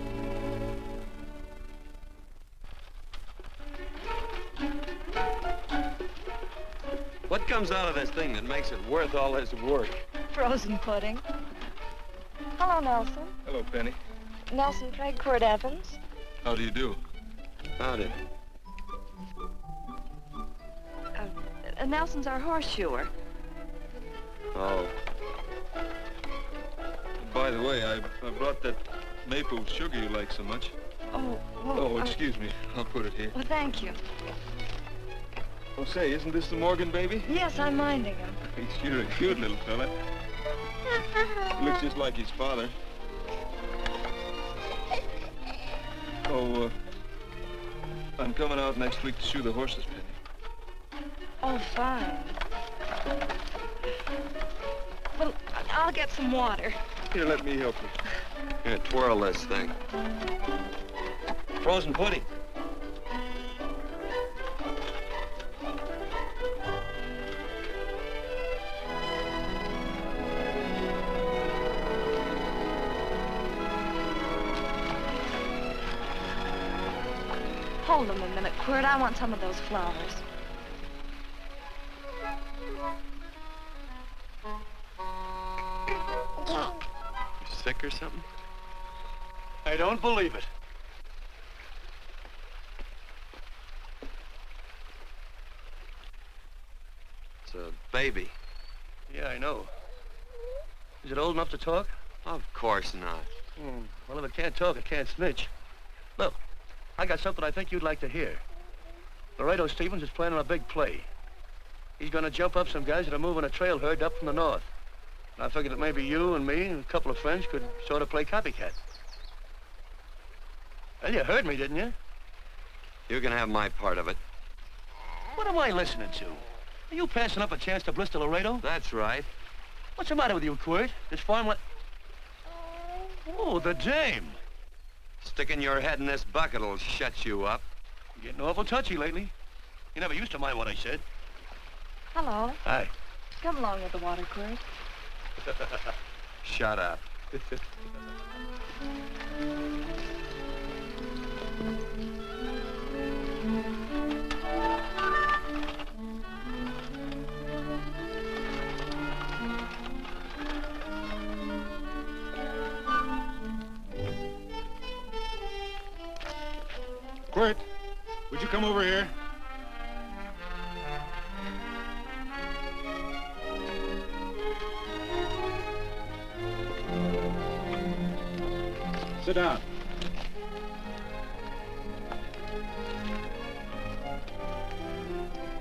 What comes out of this thing that makes it worth all this work? Frozen pudding. Hello, Nelson. Hello, Penny. Nelson Craig, Quirt Evans. How do you do? Howdy. Nelson's our horseshoer. Oh. By the way, I brought that maple sugar you like so much. Oh, well, Oh, excuse me. I'll put it here. Well, thank you. Oh, say, isn't this the Morgan baby? Yes, I'm minding him. He's sure a cute little fella. Looks just like his father. Oh, I'm coming out next week to shoe the horses, Penny. Oh, fine. Well, I'll get some water. Here, let me help you. Here, twirl this thing. Frozen pudding. Hold them a minute, Quirt. I want some of those flowers. You sick or something? I don't believe it. It's a baby. Yeah, I know. Is it old enough to talk? Of course not. Well, if it can't talk, it can't snitch. Look, I got something I think you'd like to hear. Laredo Stevens is planning a big play. He's gonna jump up some guys that are moving a trail herd up from the north. And I figured that maybe you and me and a couple of friends could sort of play copycat. Well, you heard me, didn't you? You can have my part of it. What am I listening to? Are you passing up a chance to blister Laredo? That's right. What's the matter with you, Quirt? This farm Oh, the dame. Sticking your head in this bucket will shut you up. You're getting awful touchy lately. You never used to mind what I said. Hello. Hi. Come along with the water, Quirt. Shut up. Quirt, would you come over here? Sit down.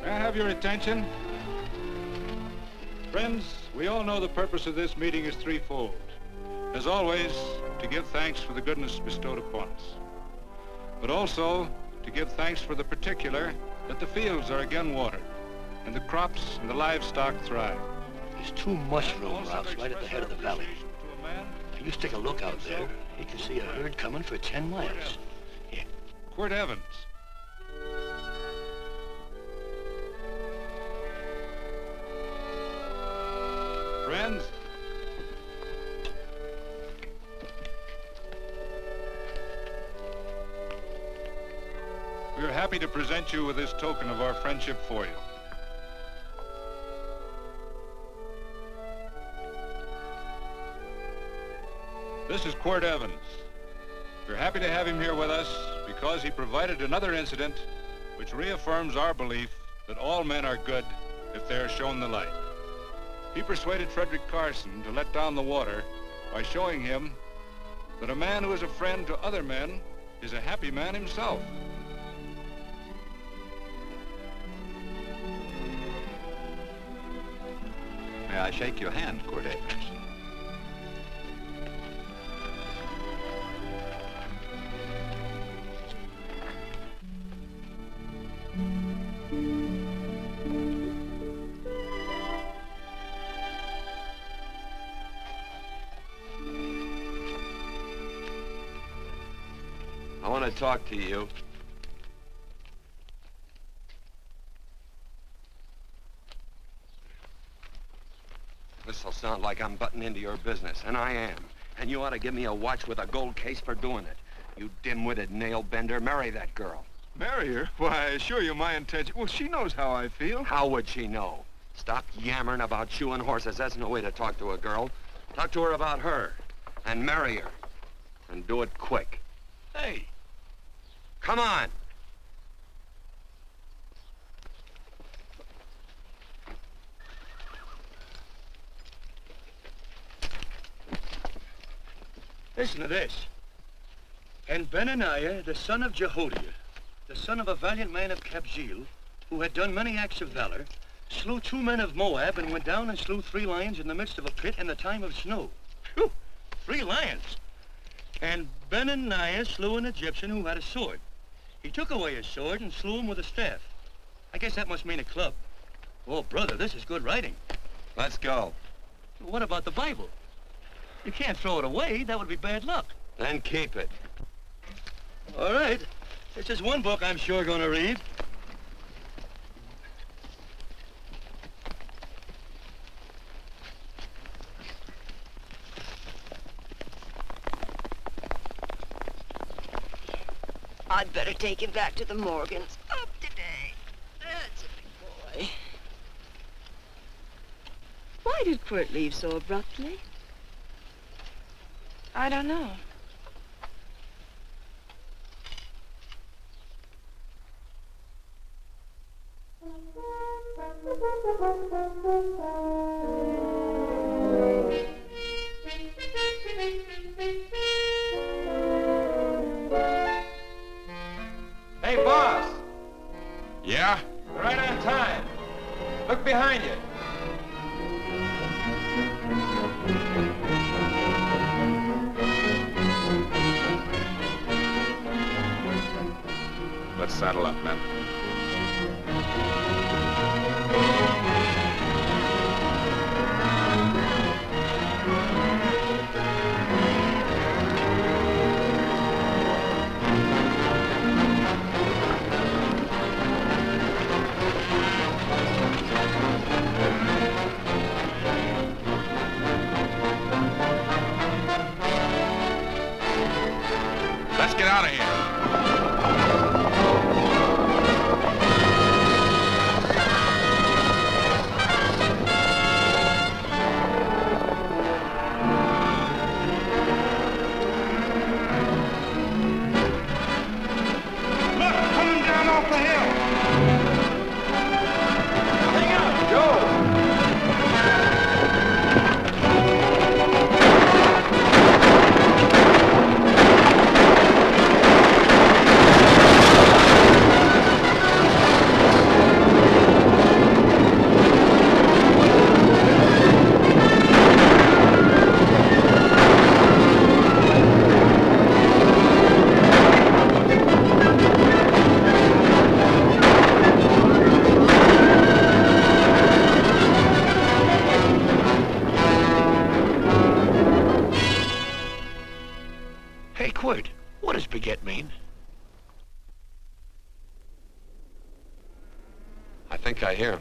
May I have your attention? Friends, we all know the purpose of this meeting is threefold. As always, to give thanks for the goodness bestowed upon us, but also to give thanks for the particular that the fields are again watered and the crops and the livestock thrive. There's 2 mushroom routes right at the head of the valley. If you stick a look out there, you can see a herd coming for 10 miles. Here. Quirt Evans. Friends, we are happy to present you with this token of our friendship for you. This is Quirt Evans. We're happy to have him here with us because he provided another incident which reaffirms our belief that all men are good if they are shown the light. He persuaded Frederick Carson to let down the water by showing him that a man who is a friend to other men is a happy man himself. May I shake your hand, Quirt Evans? I want to talk to you. This'll sound like I'm butting into your business, and I am. And you ought to give me a watch with a gold case for doing it. You dim-witted nail-bender, marry that girl. Marry her? Why, I assure you my intention... Well, she knows how I feel. How would she know? Stop yammering about shoeing horses. That's no way to talk to a girl. Talk to her about her, and marry her. And do it quick. Hey. Come on. Listen to this. And Benaniah, the son of Jehoiada, the son of a valiant man of Kabzeel, who had done many acts of valor, slew 2 men of Moab and went down and slew 3 lions in the midst of a pit in the time of snow. Whew, 3 lions. And Benaniah slew an Egyptian who had a sword. He took away his sword and slew him with a staff. I guess that must mean a club. Oh, brother, this is good writing. Let's go. What about the Bible? You can't throw it away. That would be bad luck. Then keep it. All right. It's just one book I'm sure going to read. I'd better take him back to the Morgans. Up today. That's a big boy. Why did Quirt leave so abruptly? I don't know. behind you. Let's saddle up, men. Let's get out of here. Hey, Quirt, what does baguette mean? I think I hear him.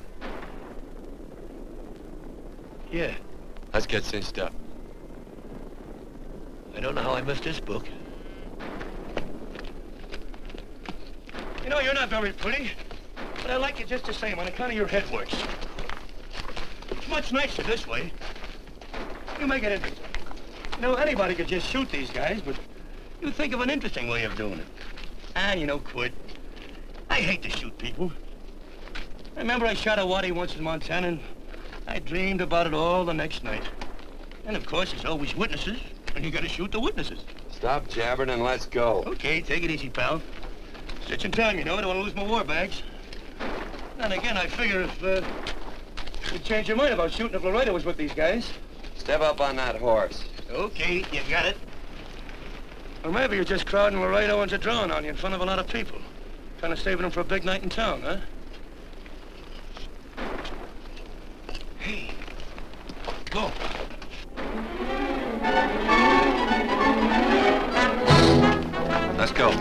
Yeah, Let's get cinched up. I don't know how I missed this book. You know, you're not very pretty, but I like you just the same on account of your head works. It's much nicer this way. You make it interesting. You know, anybody could just shoot these guys, but you think of an interesting way of doing it. And you know, Quirt, I hate to shoot people. I remember I shot a waddy once in Montana, and I dreamed about it all the next night. And of course, there's always witnesses, and you gotta shoot the witnesses. Stop jabbering and let's go. Okay, take it easy, pal. Stitching time, you know. I don't want to lose my war bags. And again, I figure if you'd change your mind about shooting if Laredo was with these guys. Step up on that horse. Okay, you got it. Or maybe you're just crowding Laredo into drawing on you in front of a lot of people. Trying to save them for a big night in town, huh? Hey, go. Let's go.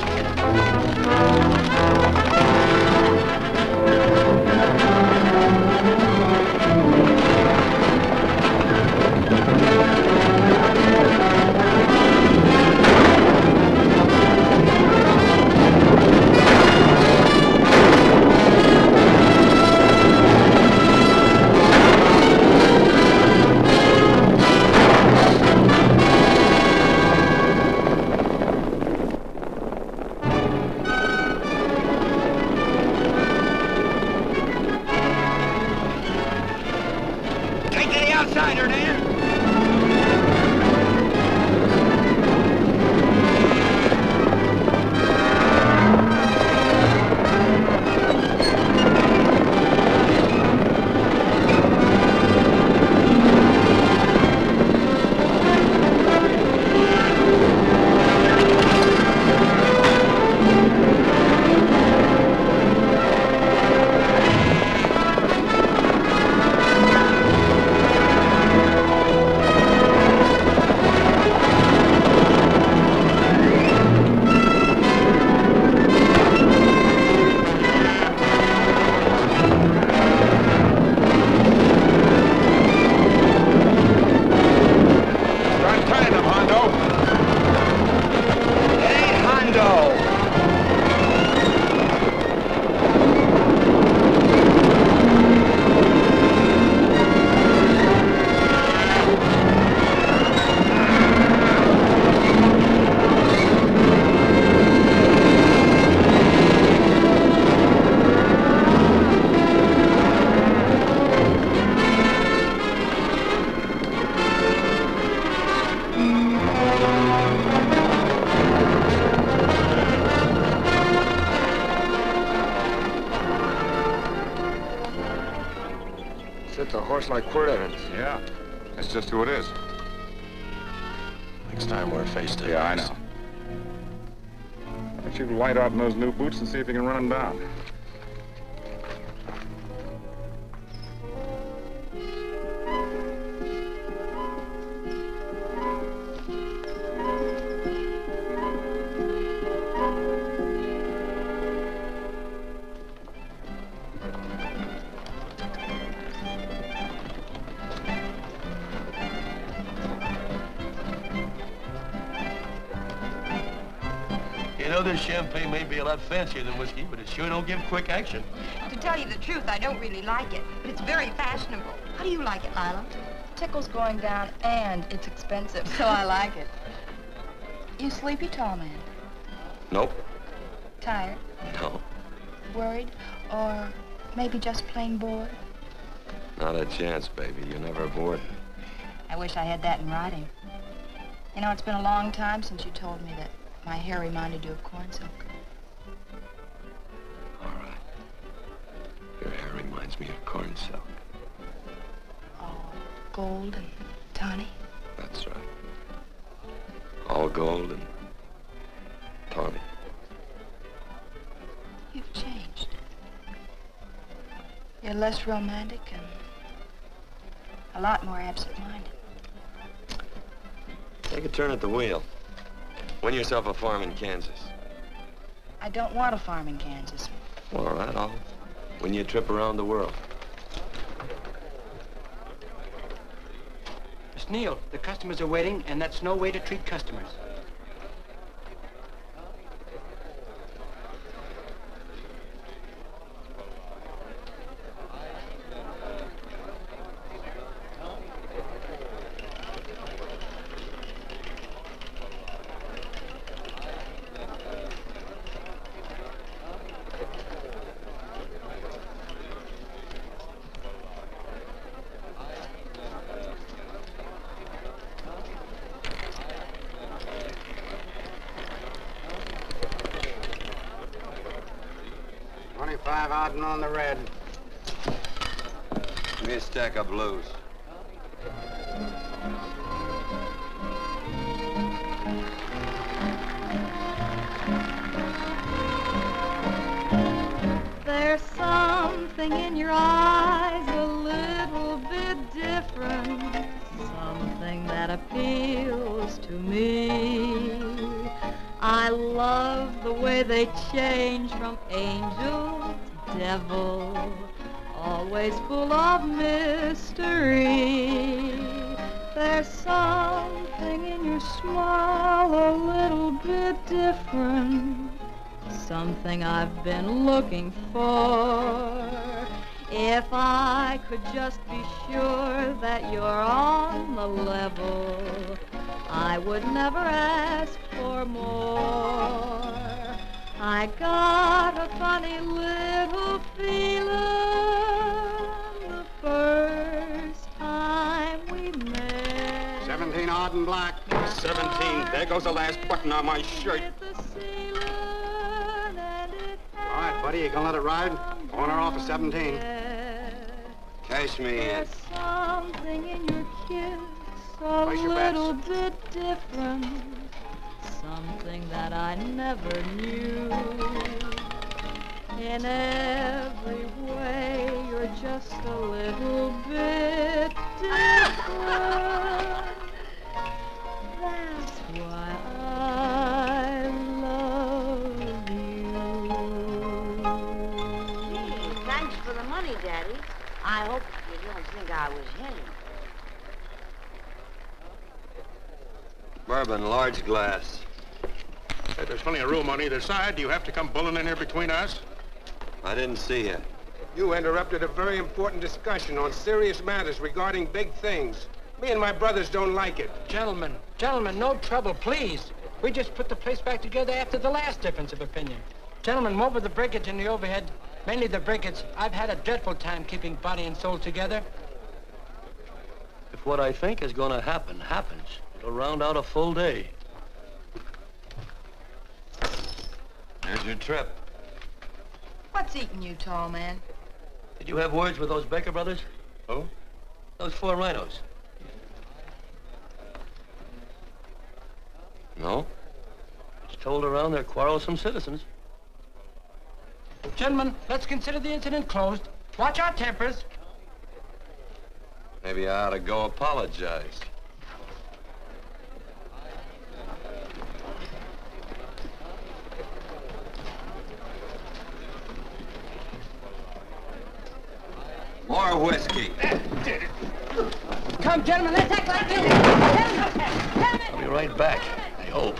It's a horse like Quirt Evans. Yeah, that's just who it is. Next time we're face to face. Yeah, I know. Why don't you light out in those new boots and see if you can run him down? You know, this champagne may be a lot fancier than whiskey, but it sure don't give quick action. To tell you the truth, I don't really like it, but it's very fashionable. How do you like it, Lila? Tickle's going down, and it's expensive, so I like it. You sleepy, tall man? Nope. Tired? No. Worried? Or maybe just plain bored? Not a chance, baby. You're never bored. I wish I had that in writing. You know, it's been a long time since you told me that my hair reminded you of corn silk. All right. Your hair reminds me of corn silk. All gold and tawny? That's right. All gold and tawny. You've changed. You're less romantic and a lot more absent-minded. Take a turn at the wheel. Win yourself a farm in Kansas. I don't want a farm in Kansas. All right, I'll win you a trip around the world. Miss Neal, the customers are waiting, and that's no way to treat customers. Out and on the red. Give me a stack of blues. There's something in your eyes a little bit different, something that appeals to me. I love the way they change from angel to devil, always full of mystery. There's something in your smile a little bit different, something I've been looking for. If I could just be sure that you're on the level, I would never ask for more. I got a funny little feeling the first time we met. 17 odd and black. 17. There goes the last button on my shirt. All right, buddy, you gonna let it ride? On or off of 17. Cash me in. There's something in your kiss a little bit different, something that I never knew. In every way, you're just a little bit different. That's why I love you. Thanks for the money, Daddy. I hope you don't think I was hinting. Bourbon, large glass. Hey, there's plenty of room on either side. Do you have to come bulling in here between us? I didn't see you. You interrupted a very important discussion on serious matters regarding big things. Me and my brothers don't like it. Gentlemen, no trouble, please. We just put the place back together after the last difference of opinion. Gentlemen, what with the breakage and the overhead, mainly the breakage, I've had a dreadful time keeping body and soul together. If what I think is going to happen happens, it'll round out a full day. Here's your trip. What's eating you, tall man? Did you have words with those Baker brothers? Oh? Those 4 rhinos. No. It's told around they're quarrelsome citizens. Gentlemen, let's consider the incident closed. Watch our tempers. Maybe I ought to go apologize. More whiskey. Come, gentlemen, let's act like this. I'll be right back, I hope.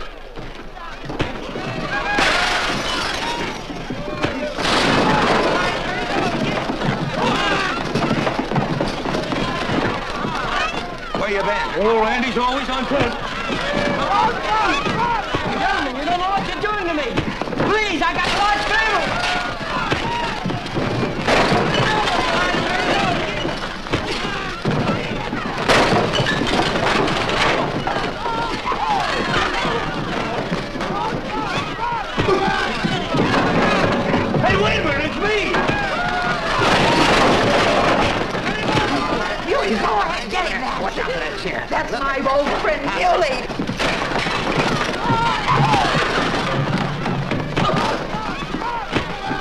Where you been? Oh, Randy's always on point. Gentlemen, you don't know what you're doing to me. Please, I got a large family. Hey, wait a minute, it's me! You go ahead, get him that. Watch out for that chair. That's my old friend, Muley.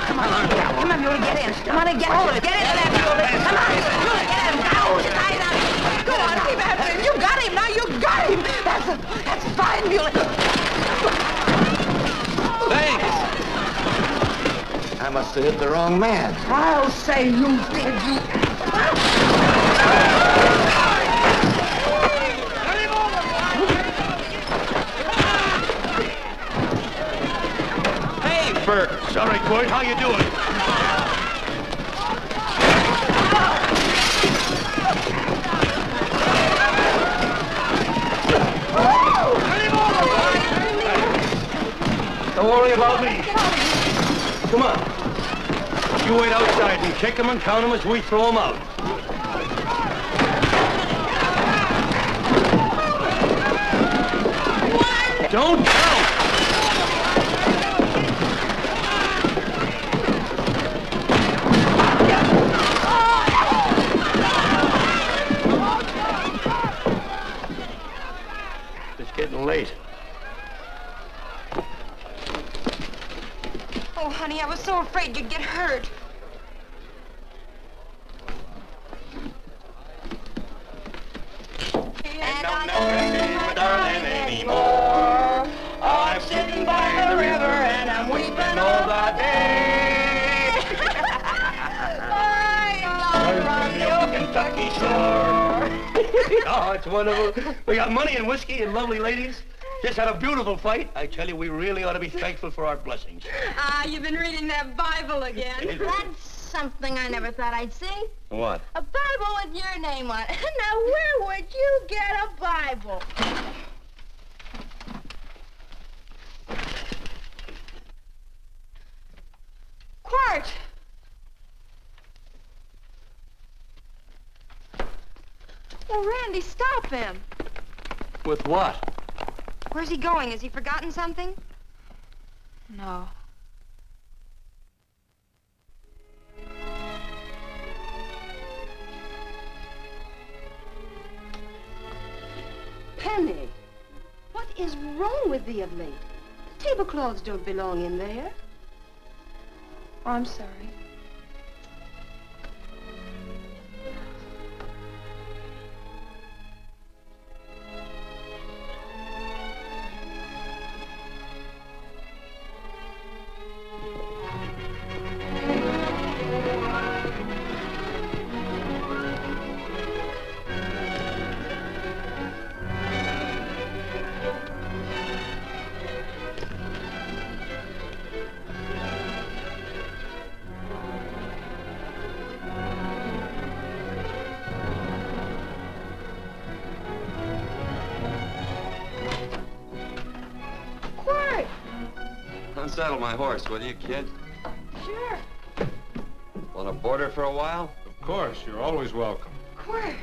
Come on, Muley, get in. Come on and get hold of it. Get into that, Muley. Come on, Muley, get him. Now, tie it up. Go on, keep after him. You got him, now you got him. That's fine, Muley. Thanks. I must have hit the wrong man. I'll say you did, you... Hey, Bert. Sorry, Quirt. How you doing? Don't worry about me. Come on. You wait outside and kick them and count them as we throw them out. Don't count! It's getting late. Oh, honey, I was so afraid you'd get hurt. And I'm not my darling anymore. I'm sitting by the river and I'm weeping all the day. I'm from the old Kentucky shore. Oh, it's wonderful. We got money and whiskey and lovely ladies. Just had a beautiful fight. I tell you, we really ought to be thankful for our blessings. Ah, you've been reading that Bible again. That's something I never thought I'd see. What? A Bible with your name on it. Now, where would you get a Bible? Quirt! Oh, Randy, stop him. With what? Where's he going? Has he forgotten something? No. Penny, what is wrong with thee of late? The tablecloths don't belong in there. Oh, I'm sorry. Unsaddle my horse, will you, kid? Sure. Want to board her for a while? Of course, you're always welcome. Quirt.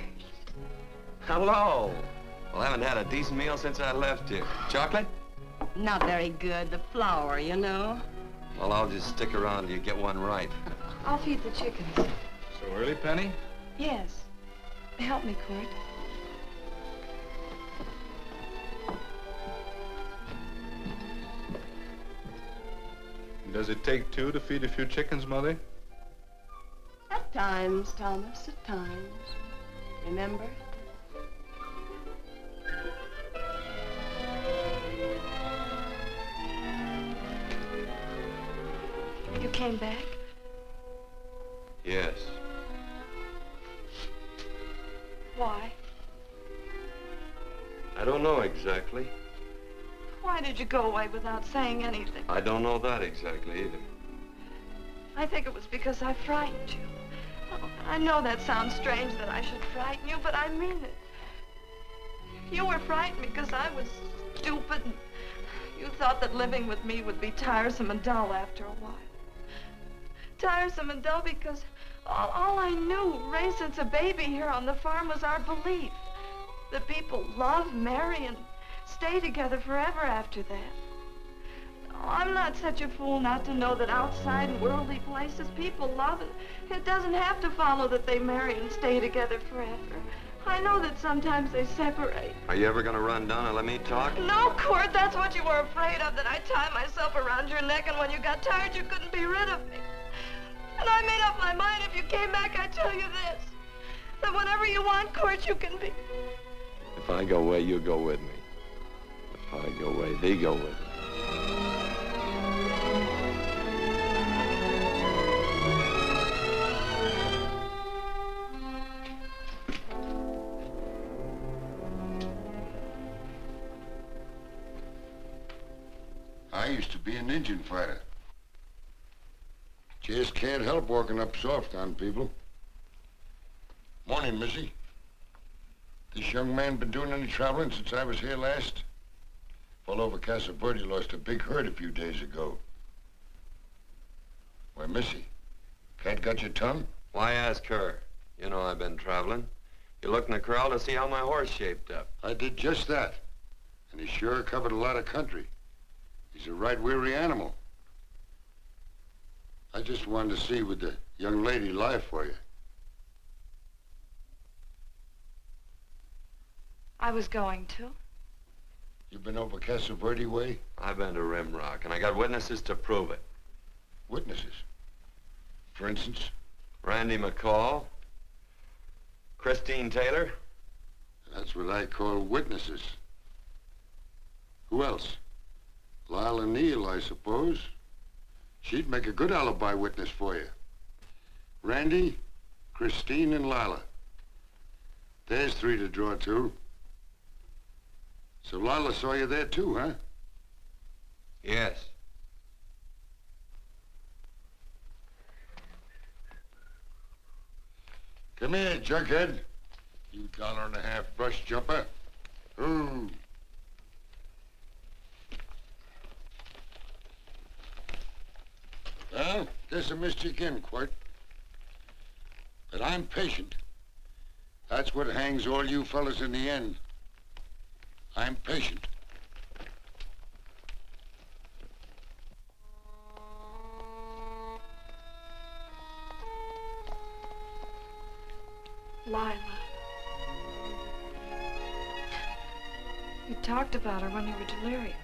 Hello. Well, I haven't had a decent meal since I left here. Chocolate? Not very good. The flour, you know. Well, I'll just stick around till you get one right. I'll feed the chickens. So early, Penny? Yes. Help me, Quirt. Does it take two to feed a few chickens, Mother? At times, Thomas, at times. Remember? You came back? Yes. Why? I don't know exactly. Why did you go away without saying anything? I don't know that exactly either. I think it was because I frightened you. Oh, I know that sounds strange that I should frighten you, but I mean it. You were frightened because I was stupid. And you thought that living with me would be tiresome and dull after a while. Tiresome and dull because all I knew, raised since a baby here on the farm, was our belief that people love, marry, and stay together forever after that. Oh, I'm not such a fool not to know that outside in worldly places people love it. It doesn't have to follow that they marry and stay together forever. I know that sometimes they separate. Are you ever going to run down and let me talk? No, Quirt, that's what you were afraid of, that I'd tie myself around your neck, and when you got tired, you couldn't be rid of me. And I made up my mind if you came back, I'd tell you this, that whenever you want, Quirt, you can be. If I go away, you go with me. If I go away, they go with me. I used to be an Indian fighter. Just can't help walking up soft on people. Morning, Missy. This young man been doing any traveling since I was here last? Fell over Casa Verde, lost a big herd a few days ago. Why, Missy, cat got your tongue? Why ask her? You know I've been traveling. You looked in the corral to see how my horse shaped up. I did just that. And he sure covered a lot of country. He's a right weary animal. I just wanted to see would the young lady lie for you. I was going to. You been over Casa Verde way? I've been to Rimrock, and I got witnesses to prove it. Witnesses? For instance? Randy McCall, Christine Taylor. That's what I call witnesses. Who else? Lila Neal, I suppose. She'd make a good alibi witness for you. Randy, Christine, and Lila. There's three to draw to. So Lila saw you there too, huh? Yes. Come here, Jughead. You $1.50 brush jumper. Ooh. Well, guess I missed you again, Quirt. But I'm patient. That's what hangs all you fellas in the end. I'm patient. Lila. You talked about her when you were delirious.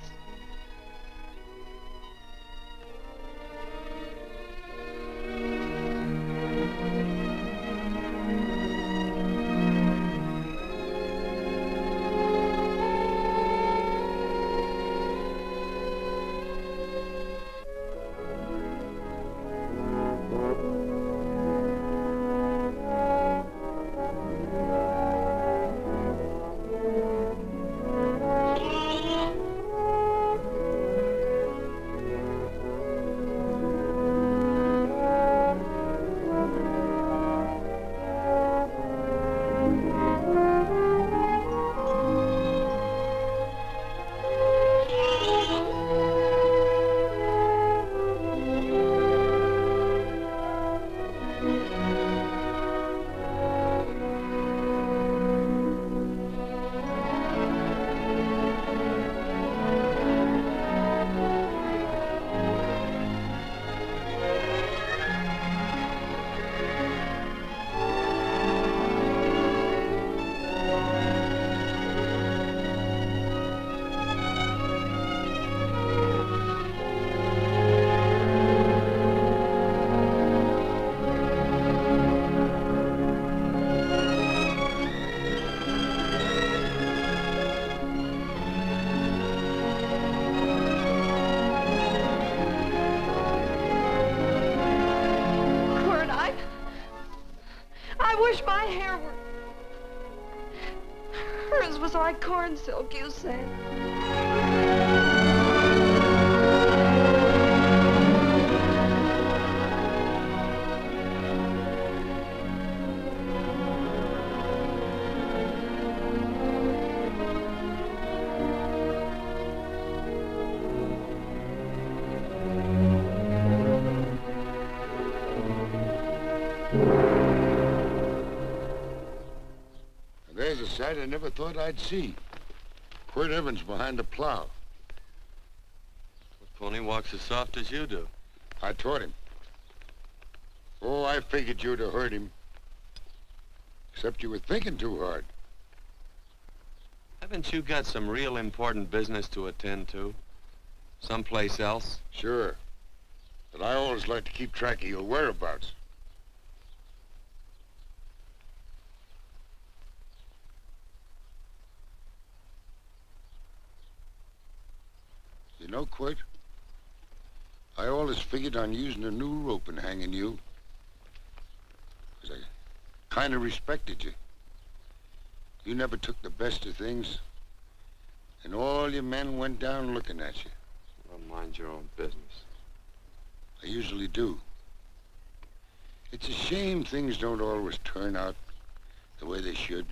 nose was like corn silk, you said. There's a sight I never thought I'd see. Quirt Evans behind the plow. The pony walks as soft as you do. I taught him. Oh, I figured you'd have heard him. Except you were thinking too hard. Haven't you got some real important business to attend to? Someplace else? Sure. But I always like to keep track of your whereabouts. You know, Quirt, I always figured on using a new rope and hanging you. 'Cause I kind of respected you. You never took the best of things, and all your men went down looking at you. Well, mind your own business. I usually do. It's a shame things don't always turn out the way they should.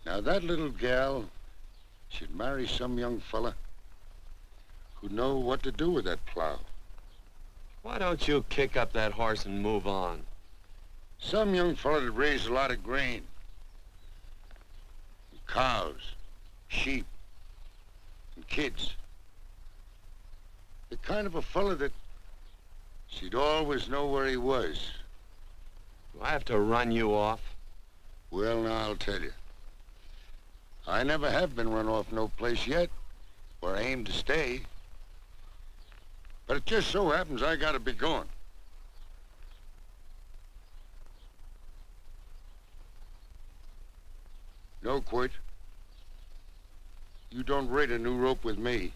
Now, that little gal should marry some young fella who'd know what to do with that plow. Why don't you kick up that horse and move on? Some young fella that raised a lot of grain. And cows, sheep, and kids. The kind of a fella that she'd always know where he was. Do I have to run you off? Well, now, I'll tell you. I never have been run off no place yet where I aim to stay. But it just so happens I gotta be going. No, Quirt. You don't raid a new rope with me.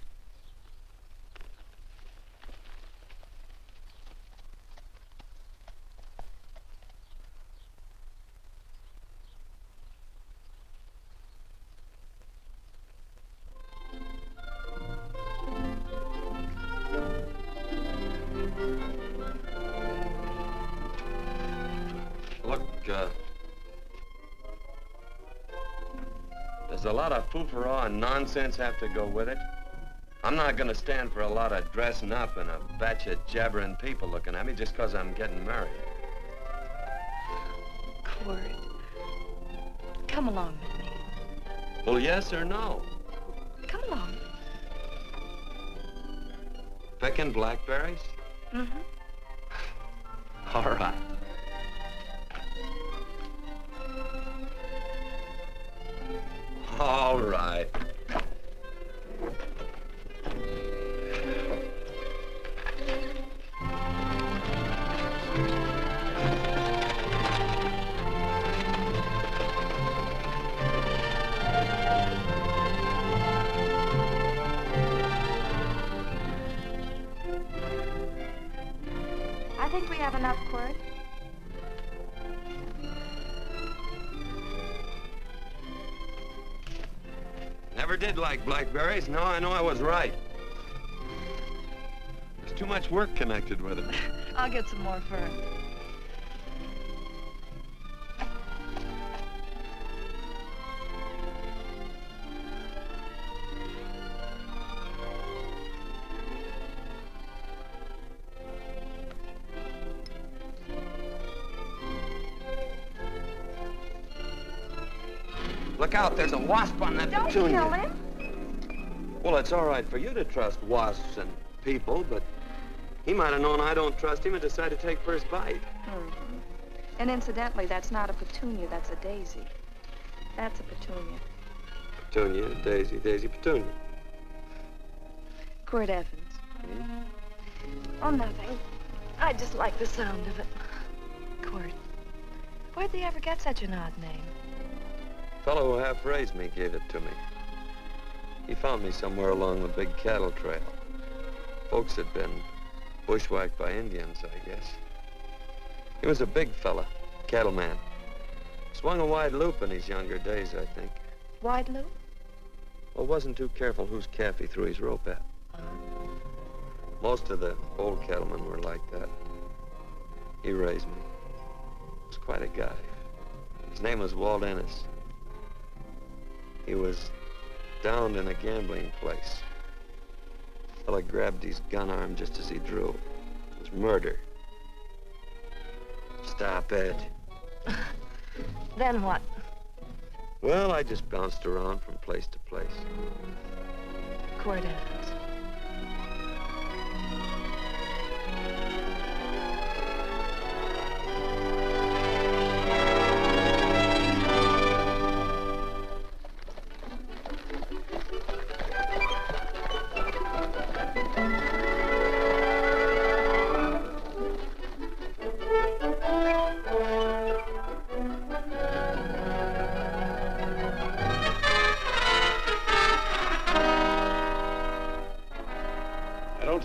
Does a lot of foo-for-all and nonsense have to go with it? I'm not gonna stand for a lot of dressing up and a batch of jabbering people looking at me just 'cause I'm getting married. Quirt, come along with me. Well, yes or no? Come along. Picking blackberries? Mm-hmm. All right. All right. I think we have enough, Quirt. Never did like blackberries. Now I know I was right. There's too much work connected with it. I'll get some more fern. Look out, there's a wasp on that Don't petunia. kill him. Well, it's all right for you to trust wasps and people, but he might have known I don't trust him and decided to take first bite. Mm-hmm. And incidentally, that's not a petunia, that's a daisy. That's a petunia. Petunia, daisy, daisy, petunia. Quirt Evans. Oh, nothing. I just like the sound of it. Quirt. Where'd they ever get such an odd name? The fellow who half-raised me gave it to me. He found me somewhere along the big cattle trail. Folks had been bushwhacked by Indians, I guess. He was a big fella, cattleman. Swung a wide loop in his younger days, I think. Wide loop? Well, wasn't too careful whose calf he threw his rope at. Most of the old cattlemen were like that. He raised me. Was quite a guy. His name was Walt Ennis. He was downed in a gambling place. A fella grabbed his gun arm just as he drew. It was murder. Stop it. Then what? Well, I just bounced around from place to place. Quirt Evans.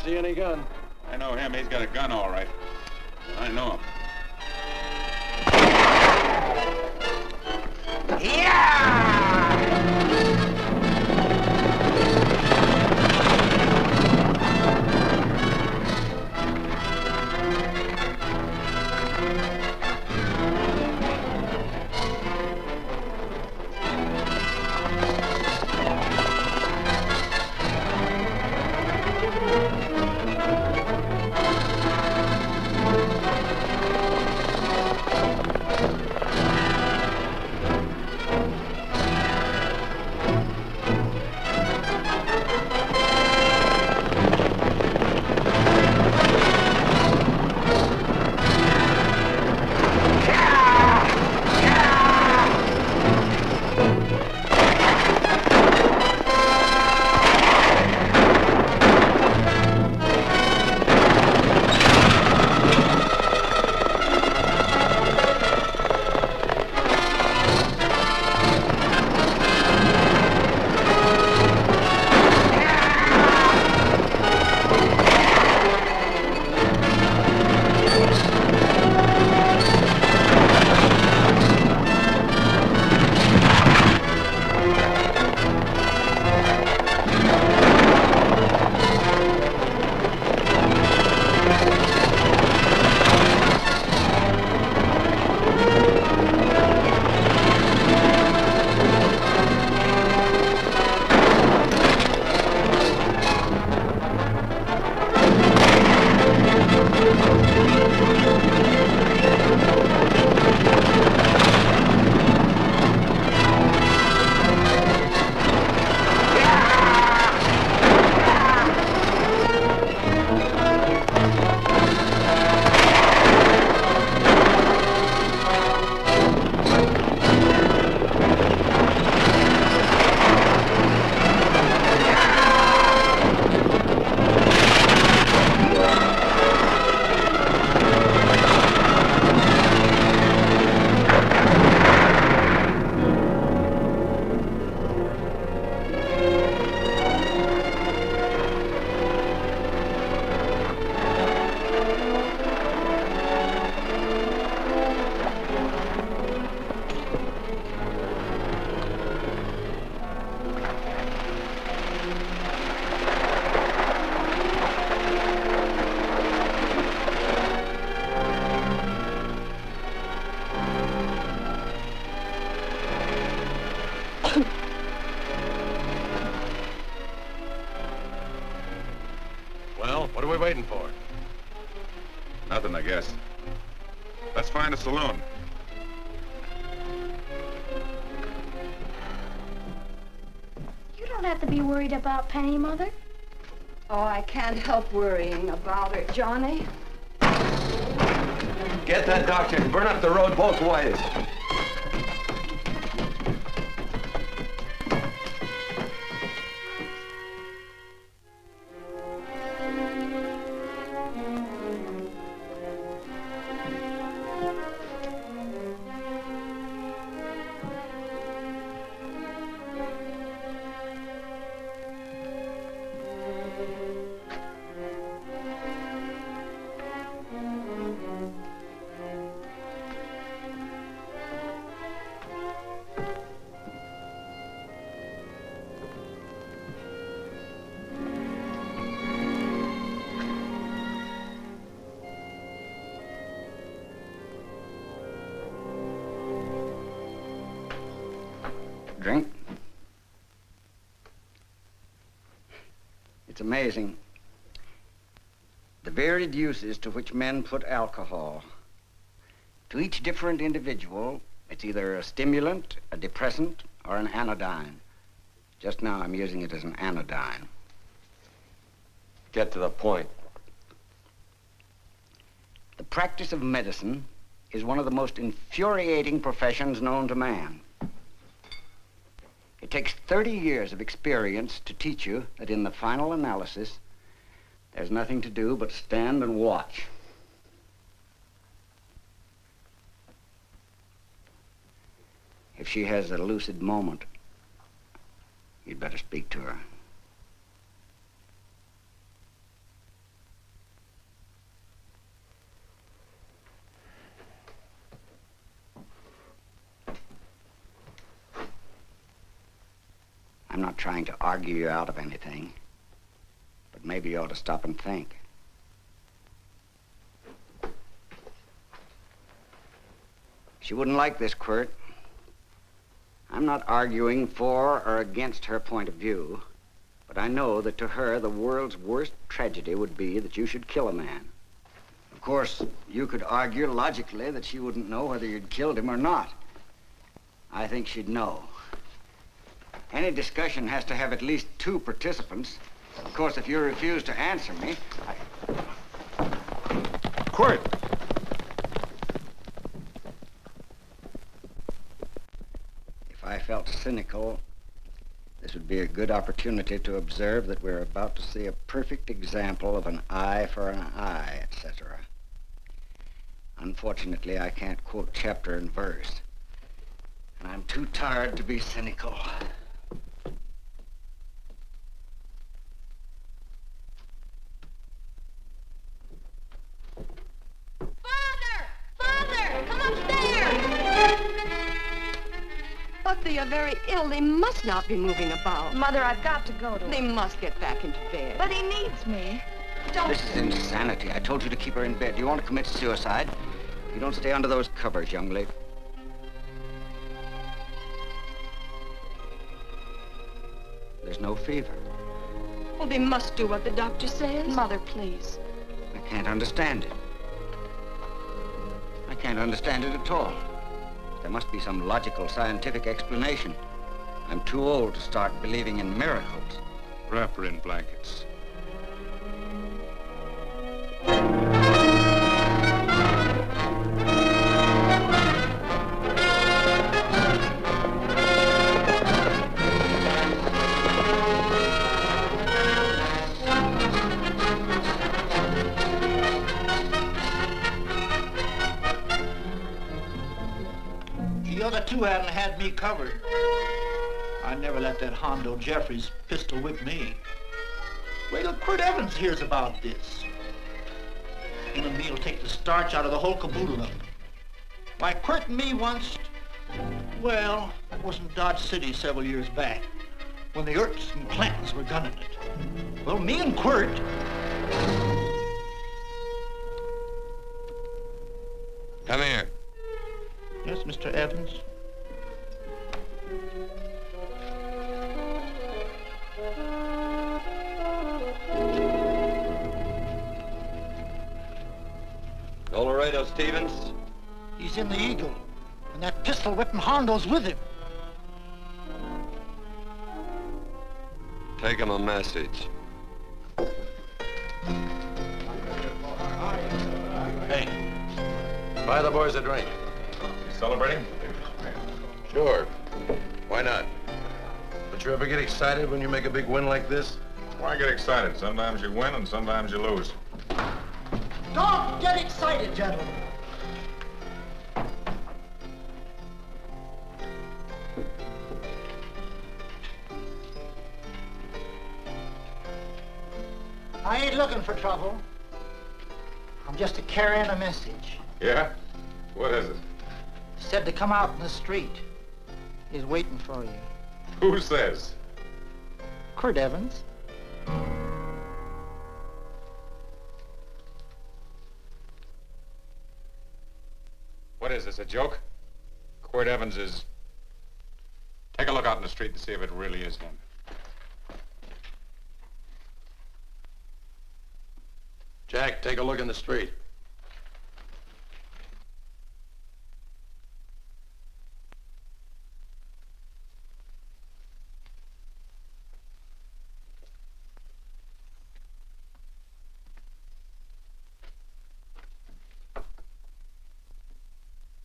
See any gun? I know him. He's got a gun, all right. I know him. Well, what are we waiting for? Nothing, I guess. Let's find a saloon. You don't have to be worried about Penny, Mother. Oh, I can't help worrying about her, Johnny. Get that doctor and burn up the road both ways. drink. It's amazing. The varied uses to which men put alcohol. To each different individual, it's either a stimulant, a depressant, or an anodyne. Just now, I'm using it as an anodyne. Get to the point. The practice of medicine is one of the most infuriating professions known to man. It takes 30 years of experience to teach you that in the final analysis, there's nothing to do but stand and watch. If she has a lucid moment, you'd better speak to her. I'm not trying to argue you out of anything, but maybe you ought to stop and think. She wouldn't like this, Quirt. I'm not arguing for or against her point of view, but I know that to her, the world's worst tragedy would be that you should kill a man. Of course, you could argue logically that she wouldn't know whether you'd killed him or not. I think she'd know. Any discussion has to have at least 2 participants. Of course, if you refuse to answer me, Quirt! If I felt cynical, this would be a good opportunity to observe that we're about to see a perfect example of an eye for an eye, etc. Unfortunately, I can't quote chapter and verse, and I'm too tired to be cynical. But they are very ill. They must not be moving about. Mother, I've got to go to They must get back into bed. But he needs me. This is insanity. I told you to keep her in bed. Do you want to commit suicide? You don't stay under those covers, young lady. There's no fever. Well, they must do what the doctor says. Mother, please. I can't understand it. I can't understand it at all. There must be some logical, scientific explanation. I'm too old to start believing in miracles. Wrap her in blankets. The other 2 hadn't had me covered. I never let that Hondo Jeffries pistol whip me. Wait till Quirt Evans hears about this. Him and me'll take the starch out of the whole caboodle of it. Why, Quirt and me once, well, that was in Dodge City several years back, when the Erps and Clantons were gunning it. Well, me and Quirt... Come here. Yes, Mr. Evans? Laredo Stevens? He's in the Eagle, and that pistol-whipping Hondo's with him. Take him a message. Hey, buy the boys a drink. You celebrating? Sure. Why not? But you ever get excited when you make a big win like this? Why get excited? Sometimes you win and sometimes you lose. Don't get excited, gentlemen. I ain't looking for trouble. I'm just carrying a message. Yeah? What is it? Said to come out in the street. He's waiting for you. Who says? Quirt Evans. What is this, a joke? Quirt Evans is... Take a look out in the street and see if it really is him. Jack, take a look in the street.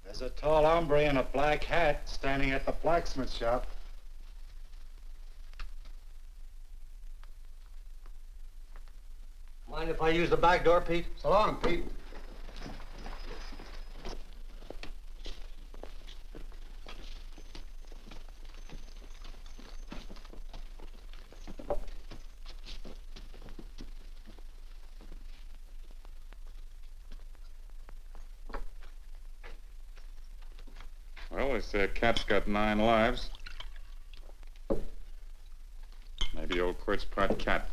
There's a tall hombre in a black hat standing at the blacksmith shop. Mind if I use the back door, Pete? So long, Pete. Well, they say a cat's got 9 lives. Maybe old Quirt's part cat.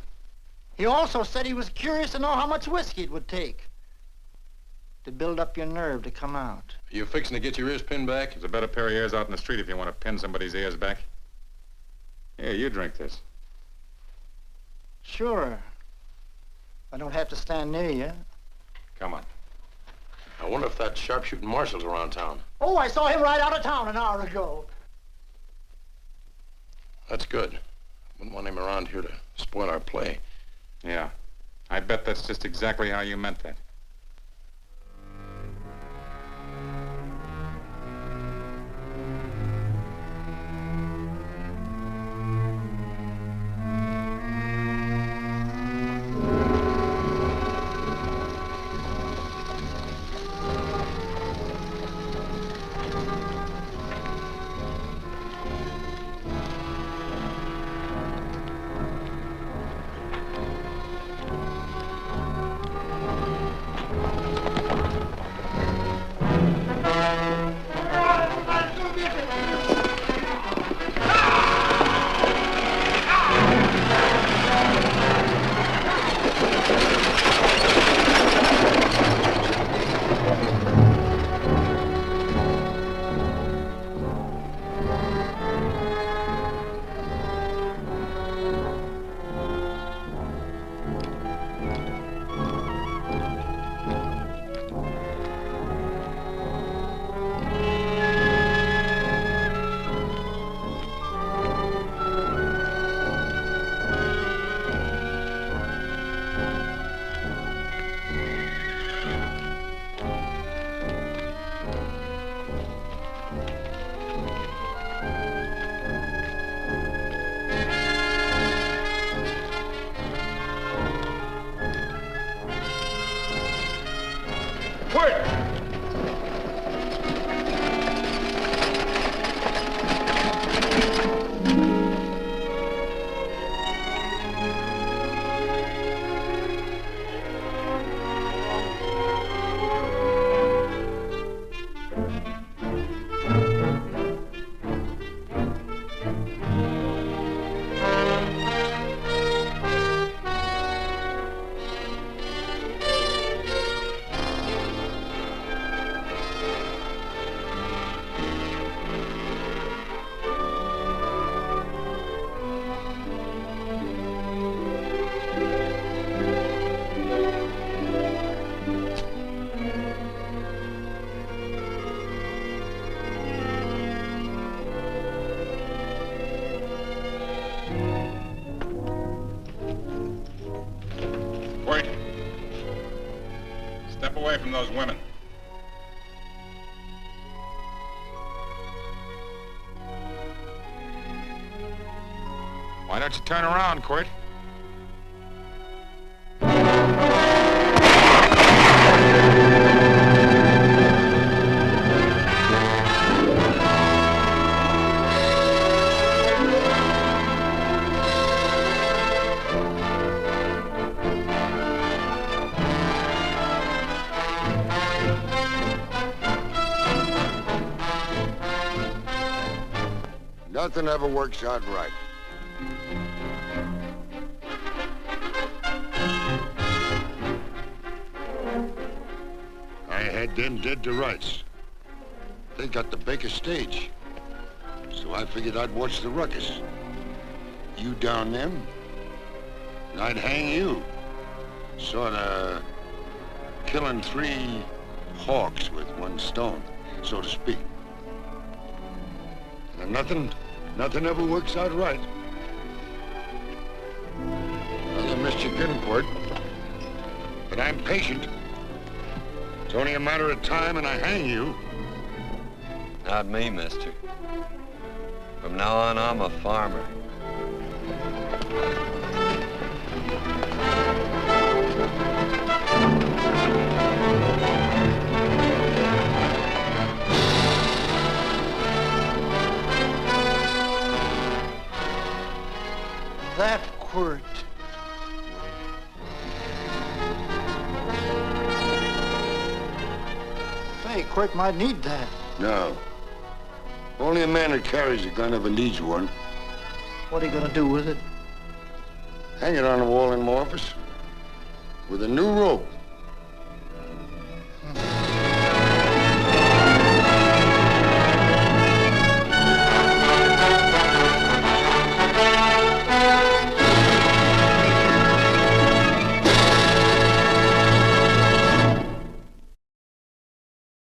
He also said he was curious to know how much whiskey it would take to build up your nerve to come out. Are you fixing to get your ears pinned back? There's a better pair of ears out in the street if you want to pin somebody's ears back. Here, you drink this. Sure. I don't have to stand near you. Come on. I wonder if that sharpshooting marshal's around town. Oh, I saw him right out of town an hour ago. That's good. Wouldn't want him around here to spoil our play. Yeah. I bet that's just exactly how you meant that. Away from those women. Why don't you turn around, Quirt? Nothing ever works out right. I had them dead to rights. They got the Baker stage. So I figured I'd watch the ruckus. You down them, and I'd hang you. Sorta killing 3 hawks with 1 stone, so to speak. And nothing ever works out right. Well, you missed your good Quirt. But I'm patient. It's only a matter of time and I hang you. Not me, mister. From now on, I'm a farmer. That Quirt. Say, Quirt might need that. No. Only a man who carries a gun ever needs one. What are you gonna do with it? Hang it on the wall in my office with a new rope.